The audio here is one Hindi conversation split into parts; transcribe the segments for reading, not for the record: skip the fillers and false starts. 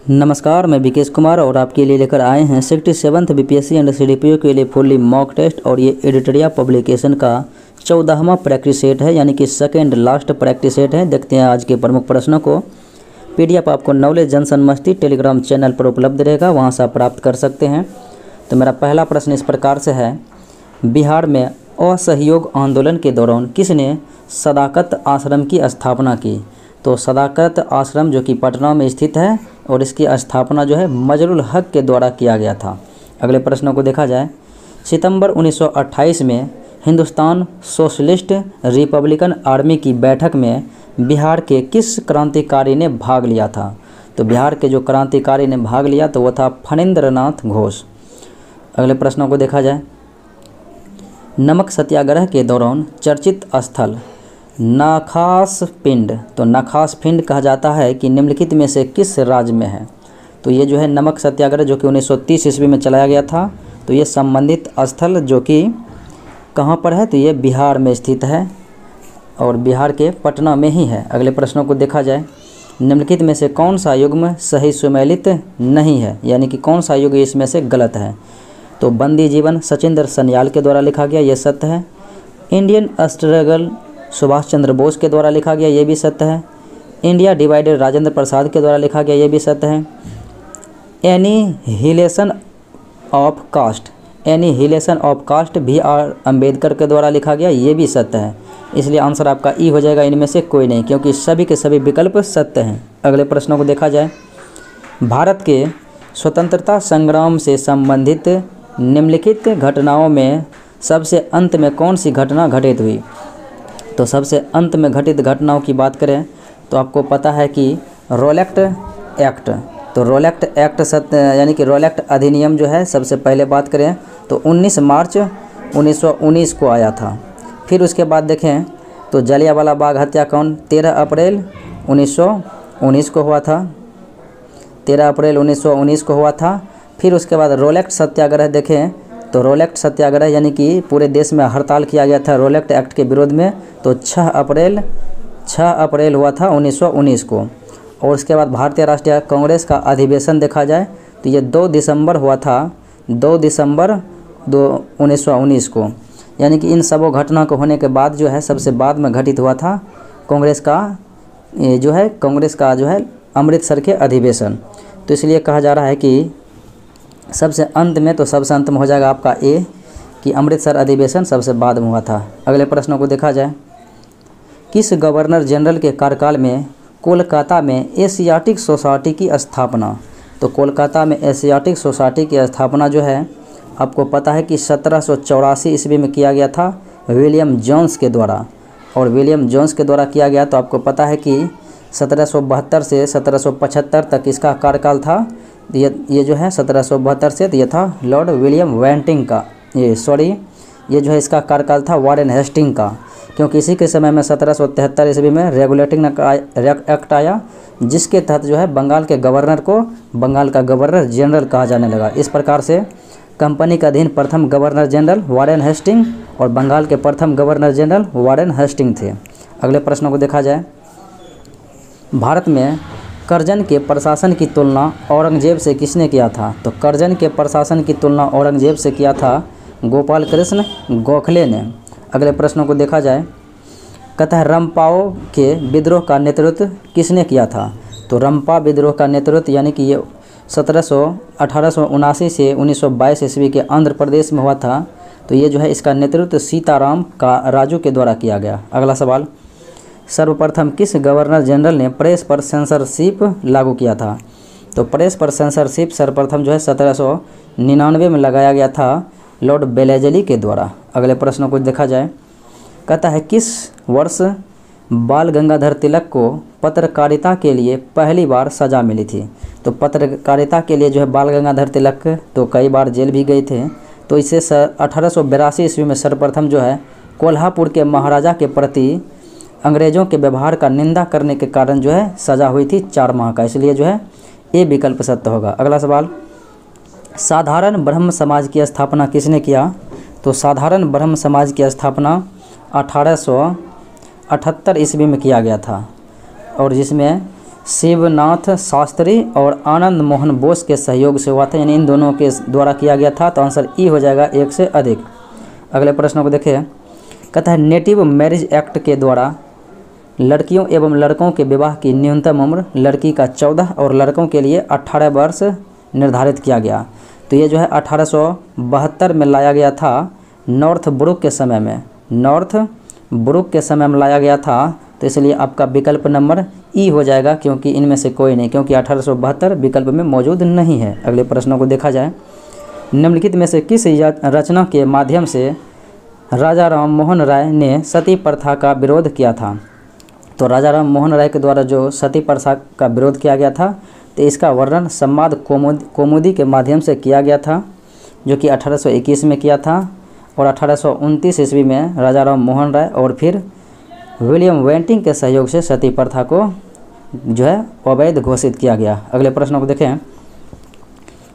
नमस्कार, मैं विकेश कुमार और आपके लिए लेकर आए हैं 67th बीपीएससी एंड सीडीपीओ के लिए फुल्ली मॉक टेस्ट। और ये एडिटोरिया पब्लिकेशन का 14वां प्रैक्टिस सेट है, यानी कि सेकेंड लास्ट प्रैक्टिस सेट है। देखते हैं आज के प्रमुख प्रश्नों को। पीडीएफ आपको नॉलेज जंक्शन मस्ती टेलीग्राम चैनल पर उपलब्ध रहेगा, वहाँ से आप प्राप्त कर सकते हैं। तो मेरा पहला प्रश्न इस प्रकार से है, बिहार में असहयोग आंदोलन के दौरान किसने सदाकत आश्रम की स्थापना की? तो सदाकत आश्रम जो कि पटना में स्थित है और इसकी स्थापना जो है मजरुल हक के द्वारा किया गया था। अगले प्रश्नों को देखा जाए। सितंबर 1928 में हिंदुस्तान सोशलिस्ट रिपब्लिकन आर्मी की बैठक में बिहार के किस क्रांतिकारी ने भाग लिया था? तो बिहार के जो क्रांतिकारी ने भाग लिया तो वो था फणींद्रनाथ घोष। अगले प्रश्नों को देखा जाए। नमक सत्याग्रह के दौरान चर्चित स्थल नखास पिंड, तो नखास पिंड कहा जाता है कि निम्नलिखित में से किस राज्य में है? तो ये जो है नमक सत्याग्रह जो कि 1930 ईस्वी में चलाया गया था, तो ये संबंधित स्थल जो कि कहाँ पर है? तो ये बिहार में स्थित है और बिहार के पटना में ही है। अगले प्रश्नों को देखा जाए। निम्नलिखित में से कौन सा युग्म सही सुमेलित नहीं है, यानी कि कौन सा युग इसमें से गलत है? तो बंदी जीवन सचिंद्र सन्याल के द्वारा लिखा गया, ये सत्य है। इंडियन स्ट्रगल सुभाष चंद्र बोस के द्वारा लिखा गया, ये भी सत्य है। इंडिया डिवाइडेड राजेंद्र प्रसाद के द्वारा लिखा गया, ये भी सत्य है। Annihilation of cast B.R. Ambedkar के द्वारा लिखा गया, ये भी सत्य है। इसलिए आंसर आपका ई हो जाएगा, इनमें से कोई नहीं, क्योंकि सभी के सभी विकल्प सत्य हैं। अगले प्रश्नों को देखा जाए। भारत के स्वतंत्रता संग्राम से संबंधित निम्नलिखित घटनाओं में सबसे अंत में कौन सी घटना घटित हुई? तो सबसे अंत में घटित घटनाओं की बात करें तो आपको पता है कि रोलेक्ट एक्ट, तो रोलेक्ट एक्ट सत्य, यानी कि रोलेक्ट अधिनियम जो है सबसे पहले बात करें तो 19 मार्च 1919 को आया था। फिर उसके बाद देखें तो जलियांवाला बाग हत्याकांड 13 अप्रैल 1919 को हुआ था, 13 अप्रैल 1919 को हुआ था। फिर उसके बाद रोलेक्ट सत्याग्रह देखें तो रोलेक्ट सत्याग्रह यानी कि पूरे देश में हड़ताल किया गया था रोलेक्ट एक्ट के विरोध में, तो 6 अप्रैल हुआ था 1919 को। और उसके बाद भारतीय राष्ट्रीय कांग्रेस का अधिवेशन देखा जाए तो ये 2 दिसंबर हुआ था, 2 दिसंबर 1919 को। यानी कि इन सबों घटना को होने के बाद जो है सबसे बाद में घटित हुआ था कांग्रेस का जो है अमृतसर के अधिवेशन। तो इसलिए कहा जा रहा है कि सबसे अंत में, तो सबसे अंत में हो जाएगा आपका ए कि अमृतसर अधिवेशन सबसे बाद में हुआ था। अगले प्रश्नों को देखा जाए। किस गवर्नर जनरल के कार्यकाल में कोलकाता में एशियाटिक सोसाइटी की स्थापना? तो कोलकाता में एशियाटिक सोसाइटी की स्थापना जो है आपको पता है कि 1784 ईस्वी में किया गया था विलियम जोन्स के द्वारा। और विलियम जोन्स के द्वारा किया गया, तो आपको पता है कि 1772 से 1775 तक इसका कार्यकाल था। ये जो है 1772 से, तो ये था लॉर्ड विलियम वेंटिंग का, ये जो है इसका कार्यकाल था वारेन हेस्टिंग का, क्योंकि इसी के समय में 1773 ईस्वी में रेगुलेटिंग एक्ट आया, जिसके तहत जो है बंगाल के गवर्नर को बंगाल का गवर्नर जनरल कहा जाने लगा। इस प्रकार से कंपनी के अधीन प्रथम गवर्नर जनरल वारेन हेस्टिंग और बंगाल के प्रथम गवर्नर जनरल वारेन हेस्टिंग थे। अगले प्रश्नों को देखा जाए। भारत में करजन के प्रशासन की तुलना औरंगजेब से किसने किया था? तो करजन के प्रशासन की तुलना औरंगजेब से किया था गोपाल कृष्ण गोखले ने। अगले प्रश्नों को देखा जाए। कतः रंपाओ के विद्रोह का नेतृत्व किसने किया था? तो रंपा विद्रोह का नेतृत्व यानी कि ये 1879 से 1922 ईस्वी के आंध्र प्रदेश में हुआ था। तो ये जो है इसका नेतृत्व सीताराम का राजू के द्वारा किया गया। अगला सवाल। सर्वप्रथम किस गवर्नर जनरल ने प्रेस पर सेंसरशिप लागू किया था? तो प्रेस पर सेंसरशिप सर्वप्रथम जो है 1799 में लगाया गया था लॉर्ड बेलेजली के द्वारा। अगले प्रश्नों को देखा जाए। कहता है किस वर्ष बाल गंगाधर तिलक को पत्रकारिता के लिए पहली बार सज़ा मिली थी? तो पत्रकारिता के लिए जो है बाल गंगाधर तिलक तो कई बार जेल भी गए थे। तो इसे 1882 ईस्वी में सर्वप्रथम जो है कोल्हापुर के महाराजा के प्रति अंग्रेज़ों के व्यवहार का निंदा करने के कारण जो है सज़ा हुई थी 4 माह का। इसलिए जो है ए विकल्प सत्य होगा। अगला सवाल। साधारण ब्रह्म समाज की स्थापना किसने किया? तो साधारण ब्रह्म समाज की स्थापना 1878 ईस्वी में किया गया था और जिसमें शिवनाथ शास्त्री और आनंद मोहन बोस के सहयोग से हुआ था, यानी इन दोनों के द्वारा किया गया था। तो आंसर ई हो जाएगा 1 से अधिक। अगले प्रश्न को देखिए, कहता है नेटिव मैरिज एक्ट के द्वारा लड़कियों एवं लड़कों के विवाह की न्यूनतम उम्र लड़की का 14 और लड़कों के लिए 18 वर्ष निर्धारित किया गया। तो ये जो है 1872 में लाया गया था, नॉर्थ ब्रुक के समय में, नॉर्थ ब्रुक के समय में लाया गया था। तो इसलिए आपका विकल्प नंबर ई हो जाएगा, क्योंकि इनमें से कोई नहीं, क्योंकि 1872 विकल्प में मौजूद नहीं है। अगले प्रश्नों को देखा जाए, निम्नलिखित में से किस रचना के माध्यम से राजा राम मोहन राय ने सती प्रथा का विरोध किया था? तो राजा राम मोहन राय के द्वारा जो सती प्रथा का विरोध किया गया था, तो इसका वर्णन संवाद कौमुदी के माध्यम से किया गया था, जो कि 1821 में किया था। और 1829 ईस्वी में राजा राम मोहन राय और फिर विलियम वेंटिंग के सहयोग से सती प्रथा को जो है अवैध घोषित किया गया। अगले प्रश्न को देखें,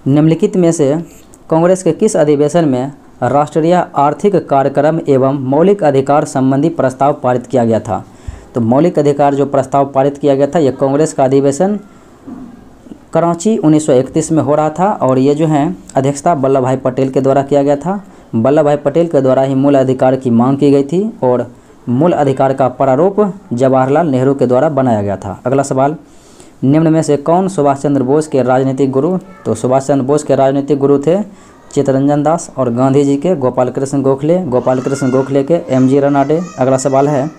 निम्नलिखित में से कांग्रेस के किस अधिवेशन में राष्ट्रीय आर्थिक कार्यक्रम एवं मौलिक अधिकार संबंधी प्रस्ताव पारित किया गया था? तो मौलिक अधिकार जो प्रस्ताव पारित किया गया था, यह कांग्रेस का अधिवेशन कराची 1931 में हो रहा था। और ये जो है अध्यक्षता वल्लभ भाई पटेल के द्वारा किया गया था। वल्लभ भाई पटेल के द्वारा ही मूल अधिकार की मांग की गई थी और मूल अधिकार का प्रारूप जवाहरलाल नेहरू के द्वारा बनाया गया था। अगला सवाल, निम्न में से कौन सुभाष चंद्र बोस के राजनीतिक गुरु? तो सुभाष चंद्र बोस के राजनीतिक गुरु थे चित्तरंजन दास और गांधी जी के गोपाल कृष्ण गोखले के एम.जी. रनाडे। अगला सवाल है,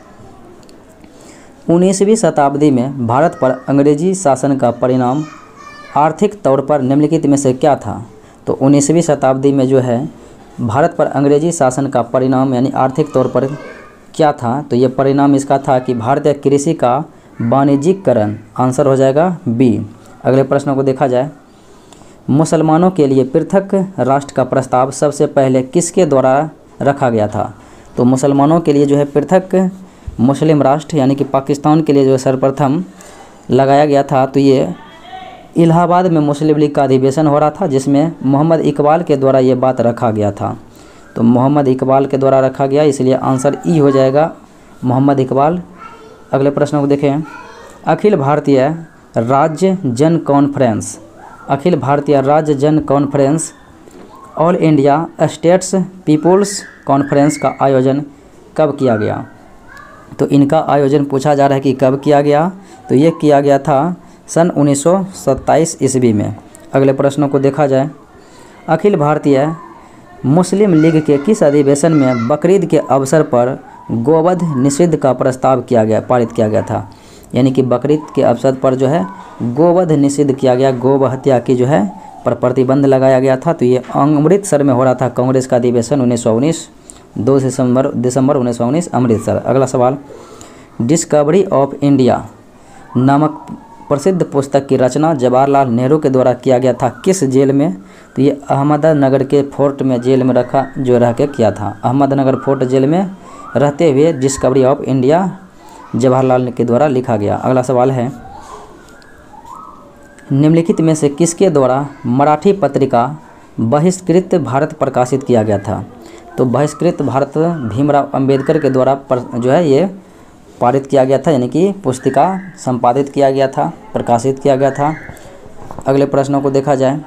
19वीं शताब्दी में भारत पर अंग्रेजी शासन का परिणाम आर्थिक तौर पर निम्नलिखित में से क्या था? तो 19वीं शताब्दी में जो है भारत पर अंग्रेजी शासन का परिणाम यानी आर्थिक तौर पर क्या था? तो ये परिणाम इसका था कि भारतीय कृषि का वाणिज्यिकरण। आंसर हो जाएगा बी। अगले प्रश्न को देखा जाए, मुसलमानों के लिए पृथक राष्ट्र का प्रस्ताव सबसे पहले किसके द्वारा रखा गया था? तो मुसलमानों के लिए जो है पृथक मुस्लिम राष्ट्र यानी कि पाकिस्तान के लिए जो सर्वप्रथम लगाया गया था, तो ये इलाहाबाद में मुस्लिम लीग का अधिवेशन हो रहा था, जिसमें मोहम्मद इकबाल के द्वारा ये बात रखा गया था। तो मोहम्मद इकबाल के द्वारा रखा गया, इसलिए आंसर ई हो जाएगा मोहम्मद इकबाल। अगले प्रश्न को देखें, अखिल भारतीय राज्य जन conference all India states people's conference का आयोजन कब किया गया? तो इनका आयोजन पूछा जा रहा है कि कब किया गया, तो ये किया गया था सन 1927 ईस्वी में। अगले प्रश्नों को देखा जाए, अखिल भारतीय मुस्लिम लीग के किस अधिवेशन में बकरीद के अवसर पर गोवध निषिद्ध का प्रस्ताव पारित किया गया था? यानी कि बकरीद के अवसर पर जो है गोवध निषिद्ध किया गया, गौ हत्या की जो है पर प्रतिबंध लगाया गया था। तो ये अमृतसर में हो रहा था कांग्रेस का अधिवेशन 1919, 2 दिसंबर 1919 अमृतसर। अगला सवाल, डिस्कवरी ऑफ इंडिया नामक प्रसिद्ध पुस्तक की रचना जवाहरलाल नेहरू के द्वारा किया गया था किस जेल में? तो ये अहमदनगर के फोर्ट में जेल में रह के किया था। अहमदनगर फोर्ट जेल में रहते हुए डिस्कवरी ऑफ इंडिया जवाहरलाल के द्वारा लिखा गया। अगला सवाल है, निम्नलिखित में से किसके द्वारा मराठी पत्रिका बहिष्कृत भारत प्रकाशित किया गया था? तो बहिष्कृत भारत भीमराव अंबेडकर के द्वारा जो है ये पारित किया गया था, यानी कि पुस्तिका संपादित किया गया था, प्रकाशित किया गया था। अगले प्रश्नों को देखा जाए,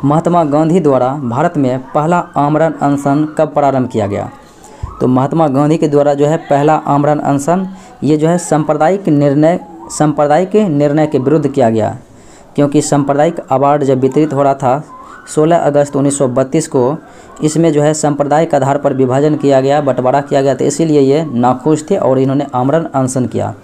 महात्मा गांधी द्वारा भारत में पहला आमरण अनशन कब प्रारंभ किया गया? तो महात्मा गांधी के द्वारा जो है पहला आमरण अनशन ये जो है सांप्रदायिक निर्णय के विरुद्ध किया गया, क्योंकि सांप्रदायिक अवार्ड जब वितरित हो रहा था 16 अगस्त 1932 को, इसमें जो है सांप्रदायिक के आधार पर विभाजन किया गया, बंटवारा किया गया, तो इसीलिए ये नाखुश थे और इन्होंने आमरण अनशन किया।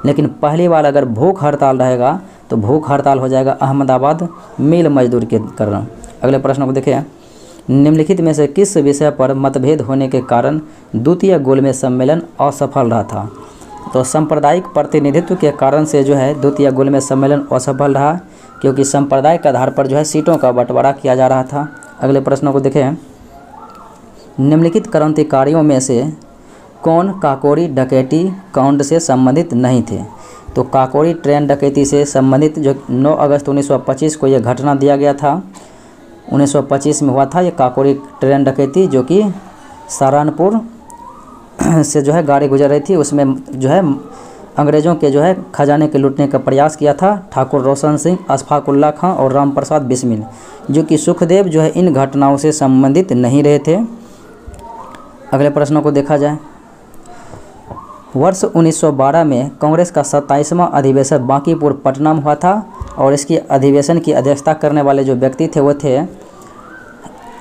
लेकिन पहली बार अगर भूख हड़ताल रहेगा तो भूख हड़ताल हो जाएगा अहमदाबाद मिल मजदूर के कारण। अगले प्रश्न को देखें, निम्नलिखित में से किस विषय पर मतभेद होने के कारण द्वितीय गोलमेज सम्मेलन असफल रहा था? तो सांप्रदायिक प्रतिनिधित्व के कारण से जो है द्वितीय गोलमेज सम्मेलन असफल रहा, क्योंकि सांप्रदायिक के आधार पर जो है सीटों का बंटवारा किया जा रहा था। अगले प्रश्नों को देखें, निम्नलिखित क्रांतिकारियों में से कौन काकोरी डकैती कांड से संबंधित नहीं थे? तो काकोरी ट्रेन डकैती से संबंधित जो 9 अगस्त 1925 को यह घटना दिया गया था, 1925 में हुआ था ये काकोरी ट्रेन डकैती, जो कि सहारनपुर से जो है गाड़ी गुजर रही थी, उसमें जो है अंग्रेज़ों के जो है खजाने के लूटने का प्रयास किया था? ठाकुर रोशन सिंह, अशफाक उल्लाह खां और राम प्रसाद बिस्मिल, जो कि सुखदेव जो है इन घटनाओं से संबंधित नहीं रहे थे। अगले प्रश्नों को देखा जाए। वर्ष 1912 में कांग्रेस का 27वां अधिवेशन बांकीपुर पटना में हुआ था और इसकी अधिवेशन की अध्यक्षता करने वाले जो व्यक्ति थे वो थे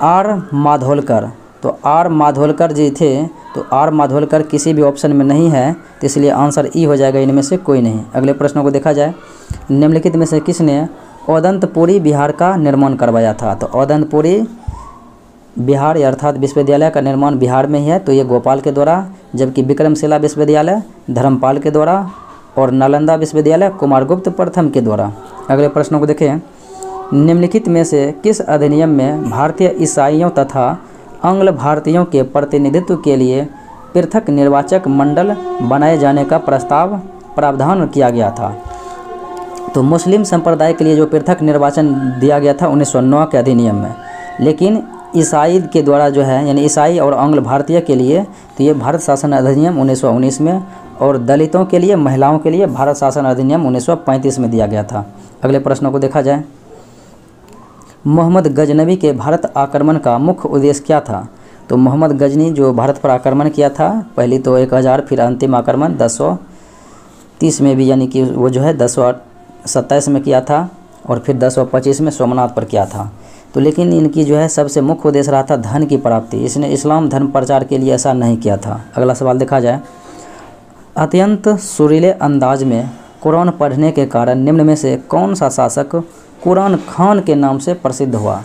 आर माधोलकर। तो आर माधोलकर जी थे। तो आर माधोलकर किसी भी ऑप्शन में नहीं है, तो इसलिए आंसर ई हो जाएगा, इनमें से कोई नहीं। अगले प्रश्नों को देखा जाए। निम्नलिखित में से किसने औदंतपुरी बिहार का निर्माण करवाया था? तो औदंतपुरी बिहार अर्थात विश्वविद्यालय का निर्माण बिहार में ही है, तो ये गोपाल के द्वारा, जबकि विक्रमशिला विश्वविद्यालय धर्मपाल के द्वारा और नालंदा विश्वविद्यालय कुमारगुप्त प्रथम के द्वारा। अगले प्रश्नों को देखें। निम्नलिखित में से किस अधिनियम में भारतीय ईसाइयों तथा आंग्ल भारतीयों के प्रतिनिधित्व के लिए पृथक निर्वाचक मंडल बनाए जाने का प्रावधान किया गया था? तो मुस्लिम संप्रदाय के लिए जो पृथक निर्वाचन दिया गया था 1909 के अधिनियम में, लेकिन ईसाई के द्वारा जो है यानी ईसाई और आंग्ल भारतीय के लिए तो ये भारत शासन अधिनियम 1919 में, और दलितों के लिए, महिलाओं के लिए भारत शासन अधिनियम 1935 में दिया गया था। अगले प्रश्नों को देखा जाए। मोहम्मद गजनवी के भारत आक्रमण का मुख्य उद्देश्य क्या था? तो मोहम्मद गजनी जो भारत पर आक्रमण किया था, पहली तो 1000, फिर अंतिम आक्रमण 1030 में भी, यानी कि वो जो है 1027 में किया था और फिर 1025 में सोमनाथ पर किया था। तो लेकिन इनकी जो है सबसे मुख्य उद्देश्य रहा था धन की प्राप्ति। इसने इस्लाम धर्म प्रचार के लिए ऐसा नहीं किया था। अगला सवाल देखा जाए। अत्यंत सुरीले अंदाज में कुरान पढ़ने के कारण निम्न में से कौन सा शासक कुरान खान के नाम से प्रसिद्ध हुआ?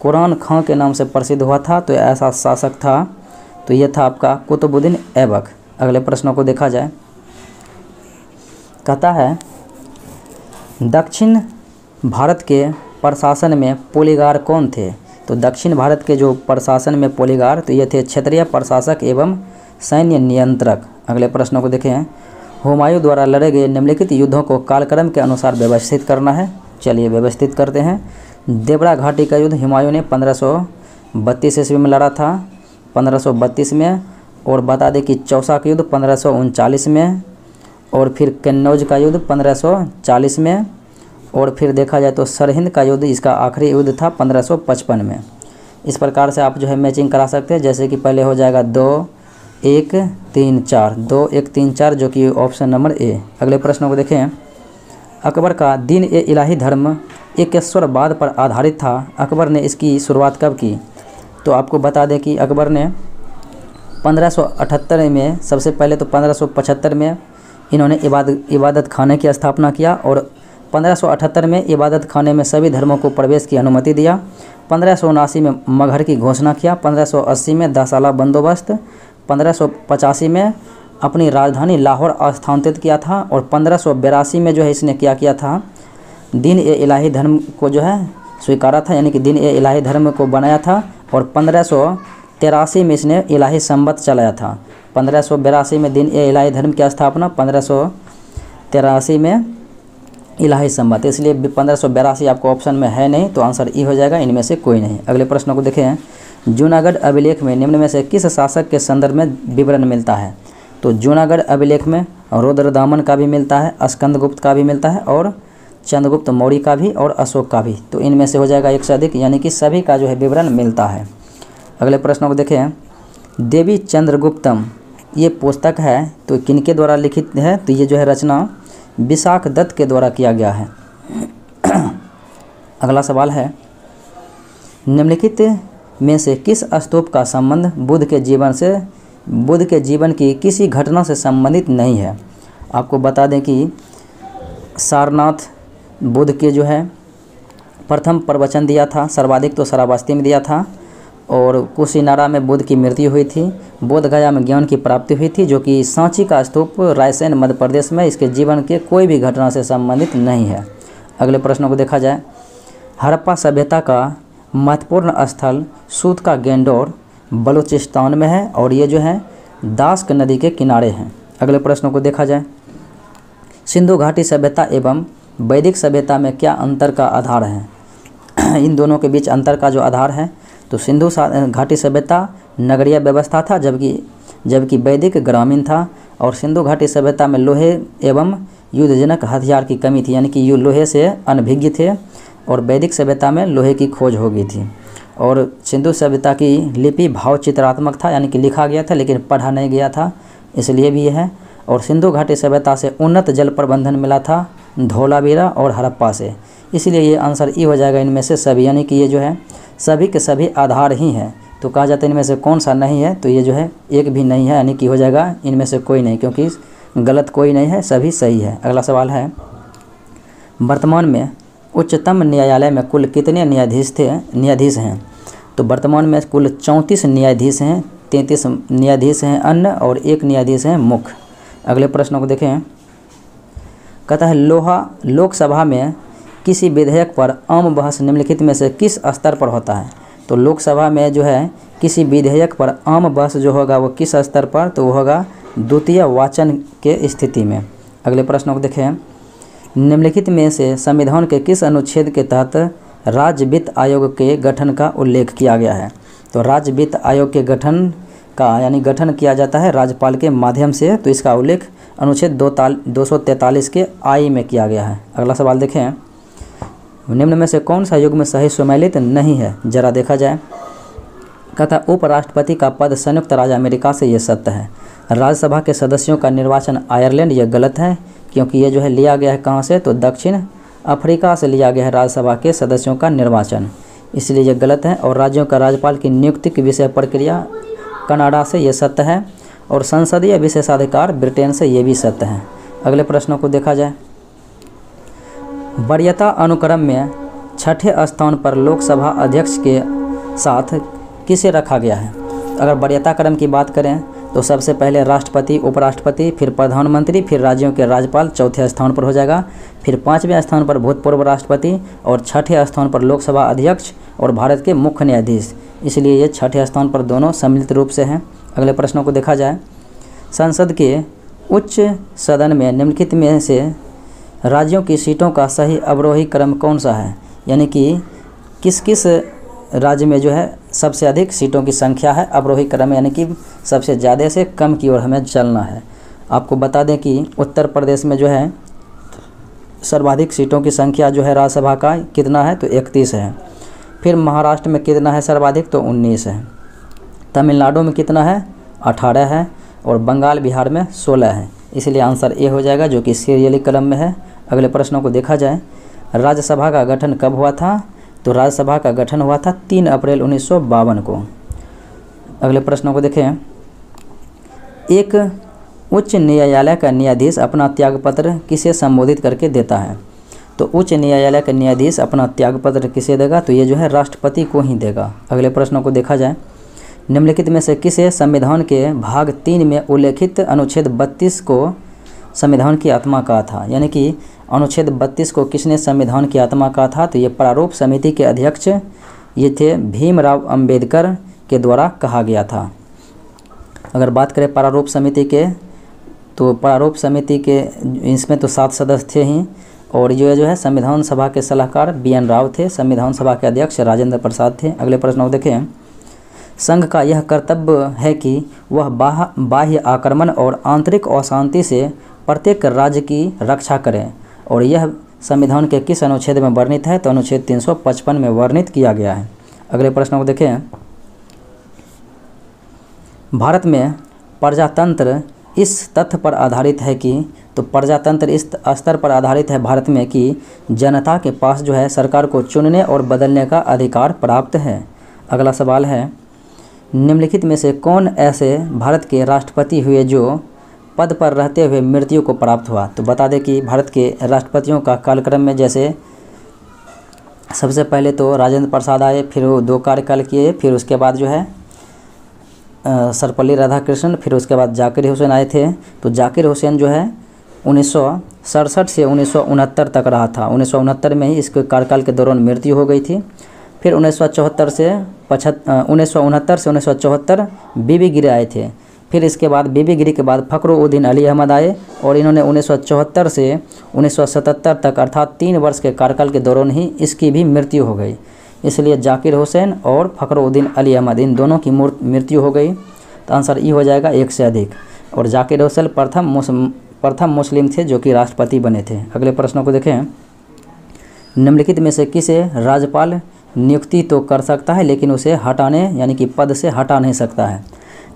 कुरान खान के नाम से प्रसिद्ध हुआ था, तो ऐसा शासक था, तो ये था आपका कुतुबुद्दीन ऐबक। अगले प्रश्नों को देखा जाए। कहता है दक्षिण भारत के प्रशासन में पोलीगार कौन थे? तो दक्षिण भारत के जो प्रशासन में पोलीगार, तो ये थे क्षत्रिय प्रशासक एवं सैन्य नियंत्रक। अगले प्रश्नों को देखें। हुमायूं द्वारा लड़े गए निम्नलिखित युद्धों को कालक्रम के अनुसार व्यवस्थित करना है। चलिए व्यवस्थित करते हैं। देवरा घाटी का युद्ध हुमायूं ने 1532 ईस्वी में लड़ा था, 1532 में। और बता दें कि चौसा का युद्ध 1539 में, और फिर कन्नौज का युद्ध 1540 में, और फिर देखा जाए तो सरहिंद का युद्ध इसका आखिरी युद्ध था 1555 में। इस प्रकार से आप जो है मैचिंग करा सकते हैं, जैसे कि पहले हो जाएगा 2 1 3 4, 2 1 3 4, जो कि ऑप्शन नंबर ए। अगले प्रश्नों को देखें। अकबर का दीन ए इलाही धर्म एकेश्वरवाद पर आधारित था। अकबर ने इसकी शुरुआत कब की? तो आपको बता दें कि अकबर ने 1578 में, सबसे पहले तो 1575 में इन्होंने इबादत खाने की स्थापना किया, और 1578 में इबादत खाने में सभी धर्मों को प्रवेश की अनुमति दिया। 1579 में मगहर की घोषणा किया। 1580 में 10 साला बंदोबस्त। 1585 में अपनी राजधानी लाहौर स्थानांतरित किया था, और 1582 में जो है इसने क्या किया था, दीन ए इलाही धर्म को जो है स्वीकारा था, यानी कि दीन ए इलाही धर्म को बनाया था। और 1583 में इसने इलाही संवत चलाया था। 1582 में दीन ए इलाही धर्म की स्थापना, 1583 में इलाही संवत, इसलिए 1582 आपको ऑप्शन में है नहीं, तो आंसर ई हो जाएगा, इनमें से कोई नहीं। अगले प्रश्नों को देखें। जूनागढ़ अभिलेख में निम्न में से किस शासक के संदर्भ में विवरण मिलता है? तो जूनागढ़ अभिलेख में रुद्रदामन का भी मिलता है, स्कंदगुप्त का भी मिलता है, और चंद्रगुप्त मौर्य का भी, और अशोक का भी। तो इनमें से हो जाएगा एक से अधिक, यानी कि सभी का जो है विवरण मिलता है। अगले प्रश्नों को देखें। देवी चंद्रगुप्तम ये पुस्तक है, तो किनके द्वारा लिखित है? तो ये जो है रचना विशाख दत्त के द्वारा किया गया है। अगला सवाल है। निम्नलिखित में से किस स्तूप का संबंध बुद्ध के जीवन की किसी घटना से संबंधित नहीं है? आपको बता दें कि सारनाथ बुद्ध के जो है प्रथम प्रवचन दिया था, सर्वाधिक तो श्रावस्ती में दिया था, और कुशीनारा में बुद्ध की मृत्यु हुई थी। बोध गया में ज्ञान की प्राप्ति हुई थी, जो कि सांची का स्तूप रायसेन मध्य प्रदेश में, इसके जीवन के कोई भी घटना से संबंधित नहीं है। अगले प्रश्नों को देखा जाए। हड़प्पा सभ्यता का महत्वपूर्ण स्थल सूत का गेंडोर बलूचिस्तान में है, और ये जो है दास्क नदी के किनारे हैं। अगले प्रश्नों को देखा जाए। सिंधु घाटी सभ्यता एवं वैदिक सभ्यता में क्या अंतर का आधार है? इन दोनों के बीच अंतर का जो आधार है, तो सिंधु घाटी सभ्यता नगरीय व्यवस्था था, जबकि वैदिक ग्रामीण था। और सिंधु घाटी सभ्यता में लोहे एवं युद्धजनक हथियार की कमी थी, यानी कि लोहे से अनभिज्ञ थे। और वैदिक सभ्यता में लोहे की खोज हो गई थी। और सिंधु सभ्यता की लिपि भाव चित्रात्मक था, यानी कि लिखा गया था लेकिन पढ़ा नहीं गया था, इसलिए भी है। और सिंधु घाटी सभ्यता से उन्नत जल प्रबंधन मिला था धोलावीरा और हड़प्पा से, इसलिए ये आंसर ई हो जाएगा इनमें से सभी, यानी कि ये जो है सभी के सभी आधार ही हैं। तो कहा जाता है इनमें से कौन सा नहीं है, तो ये जो है एक भी नहीं है, यानी कि हो जाएगा इनमें से कोई नहीं, क्योंकि गलत कोई नहीं है, सभी सही है। अगला सवाल है, वर्तमान में उच्चतम न्यायालय में कुल कितने न्यायाधीश हैं? तो वर्तमान में कुल 34 न्यायाधीश हैं, 33 न्यायाधीश हैं अन्य और 1 न्यायाधीश हैं मुख्य। अगले प्रश्नों को देखें। कहता है लोकसभा में किसी विधेयक पर आम बहस निम्नलिखित में से किस स्तर पर होता है? तो लोकसभा में जो है किसी विधेयक पर आम बहस जो होगा वो किस स्तर पर, तो वो होगा द्वितीय वाचन के स्थिति में। अगले प्रश्नों को देखें। निम्नलिखित में से संविधान के किस अनुच्छेद के तहत राज्य वित्त आयोग के गठन का उल्लेख किया गया है? तो राज्य वित्त आयोग के गठन का यानी गठन किया जाता है राज्यपाल के माध्यम से, तो इसका उल्लेख अनुच्छेद 243 के आई में किया गया है। अगला सवाल देखें। निम्न में से कौन सा युग्म सही सुमेलित नहीं है? जरा देखा जाए। कहता उपराष्ट्रपति का पद संयुक्त राज्य अमेरिका से, ये सत्य है। राज्यसभा के सदस्यों का निर्वाचन आयरलैंड, ये गलत है, क्योंकि ये जो है लिया गया है कहाँ से, तो दक्षिण अफ्रीका से लिया गया है राज्यसभा के सदस्यों का निर्वाचन, इसलिए ये गलत है। और राज्यों का राज्यपाल की नियुक्ति की विषय प्रक्रिया कनाडा से, ये सत्य है। और संसदीय विशेषाधिकार ब्रिटेन से, ये भी सत्य है। अगले प्रश्नों को देखा जाए। वरीयता अनुक्रम में छठे स्थान पर लोकसभा अध्यक्ष के साथ किसे रखा गया है? अगर वरीयता क्रम की बात करें तो सबसे पहले राष्ट्रपति, उपराष्ट्रपति, फिर प्रधानमंत्री, फिर राज्यों के राज्यपाल चौथे स्थान पर हो जाएगा, फिर 5वें स्थान पर भूतपूर्व राष्ट्रपति और छठे स्थान पर लोकसभा अध्यक्ष और भारत के मुख्य न्यायाधीश, इसलिए ये छठे स्थान पर दोनों सम्मिलित रूप से हैं। अगले प्रश्नों को देखा जाए। संसद के उच्च सदन में निम्नलिखित में से राज्यों की सीटों का सही अवरोही क्रम कौन सा है? यानी कि किस किस राज्य में जो है सबसे अधिक सीटों की संख्या है अवरोही क्रम, यानी कि सबसे ज़्यादा से कम की ओर हमें चलना है। आपको बता दें कि उत्तर प्रदेश में जो है सर्वाधिक सीटों की संख्या जो है राज्यसभा का कितना है, तो 31 है। फिर महाराष्ट्र में कितना है सर्वाधिक, तो 19 है। तमिलनाडु में कितना है, 18 है। और बंगाल बिहार में 16 है, इसलिए आंसर ए हो जाएगा, जो कि सीरियली क्रम में है। अगले प्रश्नों को देखा जाए। राज्यसभा का गठन कब हुआ था? तो राज्यसभा का गठन हुआ था 3 अप्रैल 1952 को। अगले प्रश्नों को देखें। एक उच्च न्यायालय का न्यायाधीश अपना त्यागपत्र किसे संबोधित करके देता है? तो उच्च न्यायालय का न्यायाधीश अपना त्यागपत्र किसे देगा? तो ये जो है राष्ट्रपति को ही देगा। अगले प्रश्नों को देखा जाए। निम्नलिखित में से किसे संविधान के भाग 3 में उल्लेखित अनुच्छेद 32 को संविधान की आत्मा कहा था? यानी कि अनुच्छेद 32 को किसने संविधान की आत्मा कहा था? तो ये प्रारूप समिति के अध्यक्ष ये थे भीमराव अंबेडकर के द्वारा कहा गया था। अगर बात करें प्रारूप समिति के, तो प्रारूप समिति के इसमें तो 7 सदस्य थे ही, और ये जो है संविधान सभा के सलाहकार BN राव थे, संविधान सभा के अध्यक्ष राजेंद्र प्रसाद थे। अगले प्रश्न को देखें। संघ का यह कर्तव्य है कि वह बाह्य आक्रमण और आंतरिक अशांति से प्रत्येक राज्य की रक्षा करें, और यह संविधान के किस अनुच्छेद में वर्णित है? तो अनुच्छेद 355 में वर्णित किया गया है। अगले प्रश्न को देखें। भारत में प्रजातंत्र इस तथ्य पर आधारित है कि, तो प्रजातंत्र इस स्तर पर आधारित है भारत में कि जनता के पास जो है सरकार को चुनने और बदलने का अधिकार प्राप्त है। अगला सवाल है। निम्नलिखित में से कौन ऐसे भारत के राष्ट्रपति हुए जो पद पर रहते हुए मृत्यु को प्राप्त हुआ? तो बता दें कि भारत के राष्ट्रपतियों का कालक्रम में जैसे सबसे पहले तो राजेंद्र प्रसाद आए, फिर वो 2 कार्यकाल किए, फिर उसके बाद जो है सर्वपल्ली राधाकृष्णन, फिर उसके बाद जाकिर हुसैन आए थे। तो जाकिर हुसैन जो है 1967 से 1969 तक रहा था। 1969 में ही इसके कार्यकाल के दौरान मृत्यु हो गई थी। फिर 1969 से 1974 बीबी गिरी आए थे। फिर इसके बाद बीबी गिरी के बाद फखरुद्दीन अली अहमद आए, और इन्होंने 1974 से 1977 तक अर्थात 3 वर्ष के कार्यकाल के दौरान ही इसकी भी मृत्यु हो गई। इसलिए जाकिर हुसैन और फखरुद्दीन अली अहमद इन दोनों की मृत्यु हो गई। तो आंसर ई हो जाएगा 1 से अधिक। और जाकिर हुसैन प्रथम मुस्लिम थे जो कि राष्ट्रपति बने थे। अगले प्रश्नों को देखें। निम्नलिखित में से किसे राज्यपाल नियुक्ति तो कर सकता है लेकिन उसे हटाने यानी कि पद से हटा नहीं सकता है?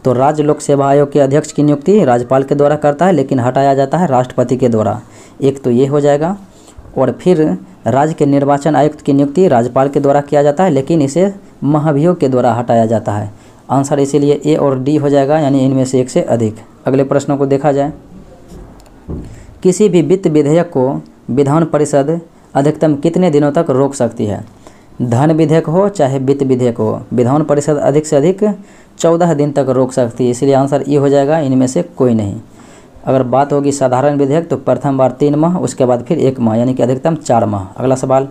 तो राज्य लोक सेवा आयोग के अध्यक्ष की नियुक्ति राज्यपाल के द्वारा करता है लेकिन हटाया जाता है राष्ट्रपति के द्वारा। एक तो ये हो जाएगा। और फिर राज्य के निर्वाचन आयुक्त की नियुक्ति राज्यपाल के द्वारा किया जाता है लेकिन इसे महाभियोग के द्वारा हटाया जाता है। आंसर इसीलिए ए और डी हो जाएगा, यानी इनमें से एक से अधिक। अगले प्रश्नों को देखा जाए। किसी भी वित्त विधेयक को विधान परिषद अधिकतम कितने दिनों तक रोक सकती है? धन विधेयक हो चाहे वित्त विधेयक हो, विधान परिषद अधिक से अधिक 14 दिन तक रोक सकती है, इसलिए आंसर ई हो जाएगा, इनमें से कोई नहीं। अगर बात होगी साधारण विधेयक तो प्रथम बार 3 माह, उसके बाद फिर 1 माह, यानी कि अधिकतम 4 माह। अगला सवाल,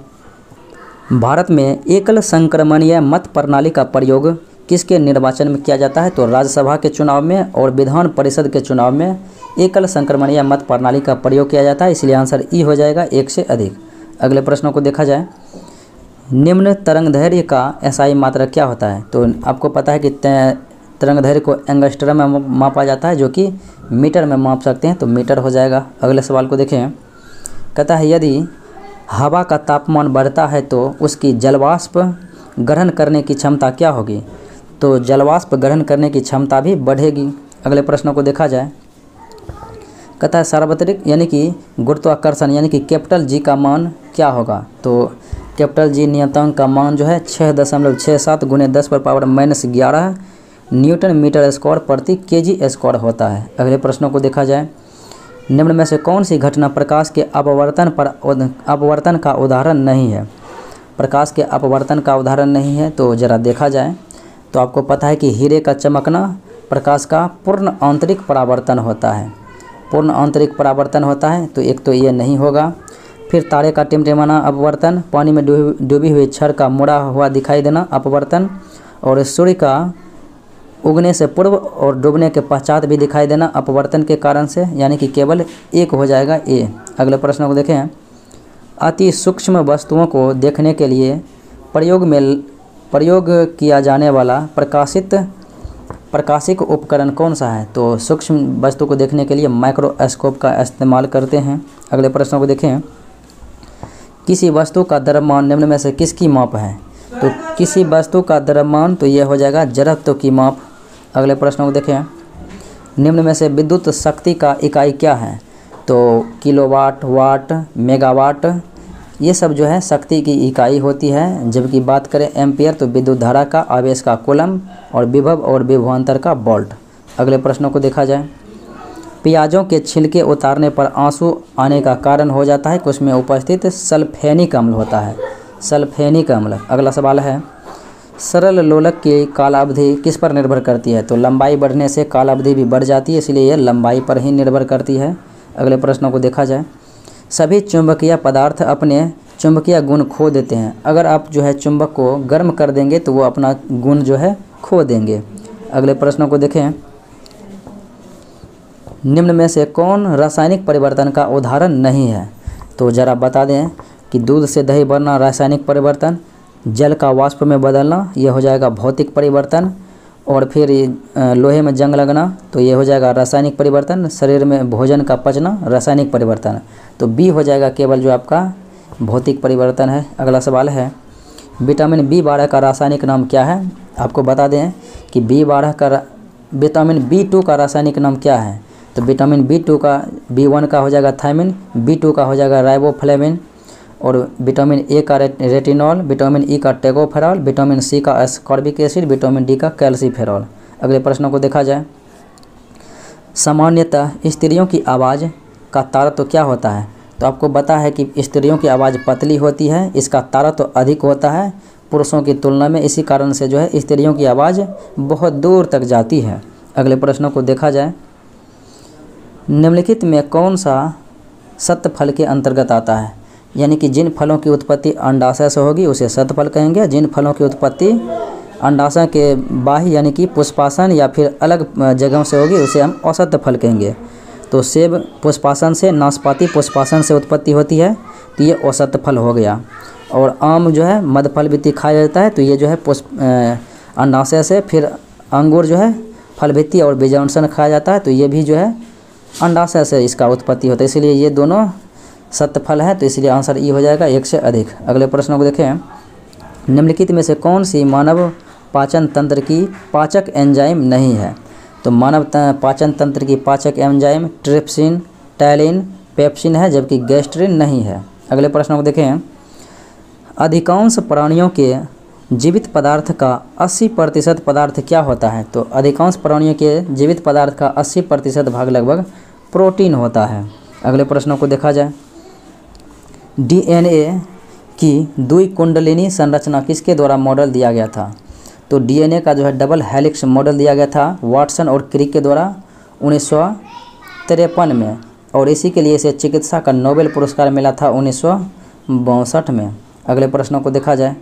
भारत में एकल संक्रमणीय मत प्रणाली का प्रयोग किसके निर्वाचन में किया जाता है? तो राज्यसभा के चुनाव में और विधान परिषद के चुनाव में एकल संक्रमणीय मत प्रणाली का प्रयोग किया जाता है, इसलिए आंसर ई हो जाएगा, 1 से अधिक। अगले प्रश्नों को देखा जाए। निम्न तरंगदैर्घ्य का एसआई मात्रक क्या होता है? तो आपको पता है कि तरंगदैर्घ्य को एंगस्ट्रम में मापा जाता है, जो कि मीटर में माप सकते हैं, तो मीटर हो जाएगा। अगले सवाल को देखें। कहता है यदि हवा का तापमान बढ़ता है तो उसकी जलवाष्प ग्रहण करने की क्षमता क्या होगी? तो जलवाष्प ग्रहण करने की क्षमता भी बढ़ेगी। अगले प्रश्नों को देखा जाए। कहता है सार्वत्रिक यानी कि गुरुत्वाकर्षण यानी कि कैपिटल जी का मान क्या होगा? तो कैपिटल जी नियतांक का मान जो है 6.67 × 10⁻⁻11 न्यूटन मीटर स्क्वायर प्रति केजी स्क्वायर होता है। अगले प्रश्नों को देखा जाए। निम्न में से कौन सी घटना प्रकाश के अपवर्तन का उदाहरण नहीं है? प्रकाश के अपवर्तन का उदाहरण नहीं है तो जरा देखा जाए। तो आपको पता है कि हीरे का चमकना प्रकाश का पूर्ण आंतरिक परावर्तन होता है, पूर्ण आंतरिक परावर्तन होता है, तो एक तो ये नहीं होगा। फिर तारे का टिमटिमाना अपवर्तन, पानी में डूबी हुई छड़ का मुड़ा हुआ दिखाई देना अपवर्तन, और सूर्य का उगने से पूर्व और डूबने के पश्चात भी दिखाई देना अपवर्तन के कारण से, यानी कि केवल एक हो जाएगा ए। अगले प्रश्न को देखें। अति सूक्ष्म वस्तुओं को देखने के लिए प्रयोग किया जाने वाला प्रकाशिक उपकरण कौन सा है? तो सूक्ष्म वस्तु को देखने के लिए माइक्रोस्कोप का इस्तेमाल करते हैं। अगले प्रश्न को देखें। किसी वस्तु का द्रव्यमान निम्न में से किसकी माप है? तो किसी वस्तु का द्रव्यमान तो यह हो जाएगा जड़त्व की माप। अगले प्रश्न को देखें। निम्न में से विद्युत शक्ति का इकाई क्या है? तो किलोवाट, वाट, मेगावाट, ये सब जो है शक्ति की इकाई होती है। जबकि बात करें एम्पियर तो विद्युत धारा का, आवेश का कूलम, और विभव और विभवांतर का वोल्ट। अगले प्रश्नों को देखा जाए। प्याजों के छिलके उतारने पर आंसू आने का कारण हो जाता है कि उसमें उपस्थित सल्फेनिक अम्ल होता है, सल्फेनिक अम्ल। अगला सवाल है सरल लोलक की कालावधि किस पर निर्भर करती है? तो लंबाई बढ़ने से कालावधि भी बढ़ जाती है, इसलिए यह लंबाई पर ही निर्भर करती है। अगले प्रश्नों को देखा जाए। सभी चुंबकीय पदार्थ अपने चुंबकीय गुण खो देते हैं। अगर आप जो है चुंबक को गर्म कर देंगे तो वो अपना गुण जो है खो देंगे। अगले प्रश्नों को देखें। निम्न में से कौन रासायनिक परिवर्तन का उदाहरण नहीं है? तो ज़रा बता दें कि दूध से दही बनना रासायनिक परिवर्तन, जल का वाष्प में बदलना यह हो जाएगा भौतिक परिवर्तन, और फिर लोहे में जंग लगना तो ये हो जाएगा रासायनिक परिवर्तन, शरीर में भोजन का पचना रासायनिक परिवर्तन। तो बी हो जाएगा केवल जो आपका भौतिक परिवर्तन है। अगला सवाल है विटामिन B12 का रासायनिक नाम क्या है? आपको बता दें कि विटामिन B2 का रासायनिक नाम क्या है? तो विटामिन B2 का B1 का हो जाएगा थायमिन, B2 का हो जाएगा राइबोफ्लेविन, और विटामिन ए का रेटिनॉल, विटामिन ई का टेगोफेरॉल, विटामिन सी का एस्कॉर्बिक एसिड, विटामिन डी का कैल्सीफेरॉल। अगले प्रश्नों को देखा जाए। सामान्यतः स्त्रियों की आवाज़ का तारतम्य क्या होता है? तो आपको पता है कि स्त्रियों की आवाज़ पतली होती है, इसका तारतम्य अधिक होता है पुरुषों की तुलना में, इसी कारण से जो है स्त्रियों की आवाज़ बहुत दूर तक जाती है। अगले प्रश्नों को देखा जाए। निम्नलिखित में कौन सा सतफल के अंतर्गत आता है? यानी कि जिन फलों की उत्पत्ति अंडाशय से होगी उसे सतफल कहेंगे, जिन फलों की उत्पत्ति अंडाशय के बाह्य यानी कि पुष्पासन या फिर अलग जगहों से होगी उसे हम असत फल कहेंगे। तो सेब पुष्पासन से, नाशपाती पुष्पासन से उत्पत्ति होती है तो ये औसत फल हो गया, और आम जो है मध्यफल भी खाया जाता है तो ये जो है अंडाशय से, फिर अंगूर जो है फल भित्ति और बीजांडसन खाया जाता है, तो ये भी जो है अंडाशय से इसका उत्पत्ति होता है, इसलिए ये दोनों सत्य फल है, तो इसलिए आंसर ई हो जाएगा 1 से अधिक। अगले प्रश्न को देखें, निम्नलिखित में से कौन सी मानव पाचन तंत्र की पाचक एंजाइम नहीं है? तो मानव पाचन तंत्र की पाचक एंजाइम ट्रिप्सिन, टैलिन, पेप्सिन है, जबकि गैस्ट्रिन नहीं है। अगले प्रश्न को देखें, अधिकांश प्राणियों के जीवित पदार्थ का 80% पदार्थ क्या होता है? तो अधिकांश प्राणियों के जीवित पदार्थ का 80% भाग लगभग प्रोटीन होता है। अगले प्रश्नों को देखा जाए, डीएनए की द्विकुंडलिनी संरचना किसके द्वारा मॉडल दिया गया था? तो डीएनए का जो है डबल हेलिक्स मॉडल दिया गया था वाटसन और क्रिक के द्वारा 1953 में, और इसी के लिए इसे चिकित्सा का नोबेल पुरस्कार मिला था 1962 में। अगले प्रश्नों को देखा जाए,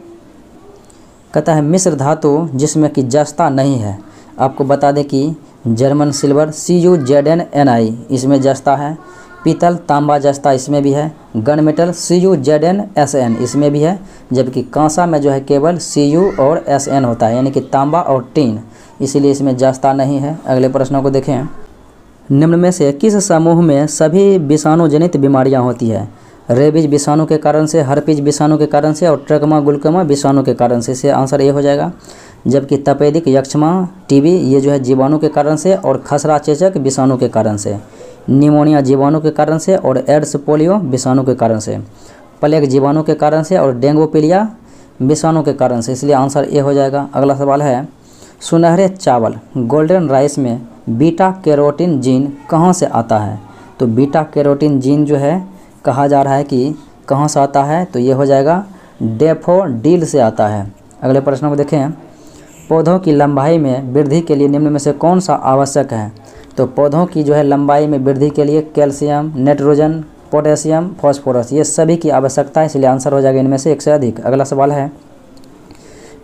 कहता है मिश्र धातु जिसमें कि जस्ता नहीं है, आपको बता दें कि जर्मन सिल्वर CuZnNi इसमें जस्ता है, पीतल तांबा जस्ता इसमें भी है, गन मेटल CuZnSn इसमें भी है, जबकि कांसा में जो है केवल Cu और Sn होता है, यानी कि तांबा और टीन, इसीलिए इसमें जस्ता नहीं है। अगले प्रश्नों को देखें, निम्न में से किस समूह में सभी विषाणुजनित बीमारियां होती है? रेबीज विषाणु के कारण से, हर्पीज विषाणु के कारण से और ट्रकमा गुलकमा विषाणु के कारण से, इसे आंसर ये हो जाएगा। जबकि तपेदिक, यक्षमा, टीबी ये जो है जीवाणु के कारण से, और खसरा चेचक विषाणु के कारण से, निमोनिया जीवाणु के कारण से, और एड्स पोलियो विषाणु के कारण से, प्लेग जीवाणु के कारण से, और डेंगूपीलिया विषाणु के कारण से, इसलिए आंसर ए हो जाएगा। अगला सवाल है, सुनहरे चावल गोल्डन राइस में बीटा कैरोटीन जीन कहाँ से आता है? तो बीटा कैरोटीन जीन जो है कहा जा रहा है कि कहाँ से आता है, तो ये हो जाएगा डैफोडिल से आता है। अगले प्रश्न को देखें, पौधों की लंबाई में वृद्धि के लिए निम्न में से कौन सा आवश्यक है? तो पौधों की जो है लंबाई में वृद्धि के लिए कैल्शियम, नाइट्रोजन, पोटेशियम, फास्फोरस ये सभी की आवश्यकता है, इसलिए आंसर हो जाएगा इनमें से 1 से अधिक। अगला सवाल है,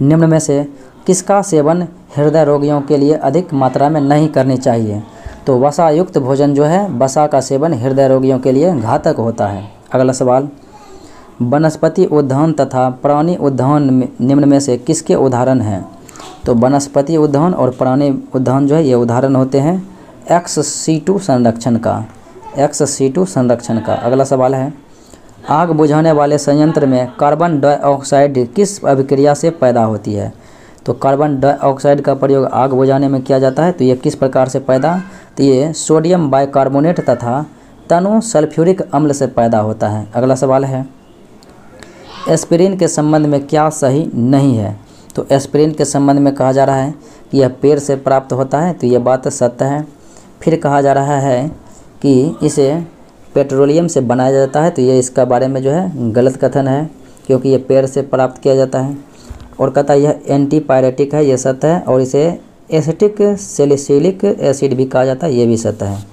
निम्न में से किसका सेवन हृदय रोगियों के लिए अधिक मात्रा में नहीं करनी चाहिए? तो वसा युक्त भोजन जो है, वसा का सेवन हृदय रोगियों के लिए घातक होता है। अगला सवाल, वनस्पति उद्यान तथा प्राणी उद्यान निम्न में से किसके उदाहरण हैं? तो वनस्पति उद्यान और प्राणी उद्यान जो है ये उदाहरण होते हैं XC2 संरक्षण का, XC2 संरक्षण का। अगला सवाल है, आग बुझाने वाले संयंत्र में कार्बन डाइऑक्साइड किस अभिक्रिया से पैदा होती है? तो कार्बन डाइऑक्साइड का प्रयोग आग बुझाने में किया जाता है, तो ये किस प्रकार से पैदा? तो ये सोडियम बाइकार्बोनेट तथा तनु सल्फ्यूरिक अम्ल से पैदा होता है। अगला सवाल है, एस्पिरिन के संबंध में क्या सही नहीं है? तो एस्पिरिन के संबंध में कहा जा रहा है कि यह पेड़ से प्राप्त होता है, तो यह बात सत्य है। फिर कहा जा रहा है कि इसे पेट्रोलियम से बनाया जाता है, तो ये इसका बारे में जो है गलत कथन है, क्योंकि ये पेड़ से प्राप्त किया जाता है। और कहता है यह एंटीपायरेटिक है, ये सत्य है, और इसे एसिटिक सैलिसिलिक एसिड भी कहा जाता है, ये भी सत्य है।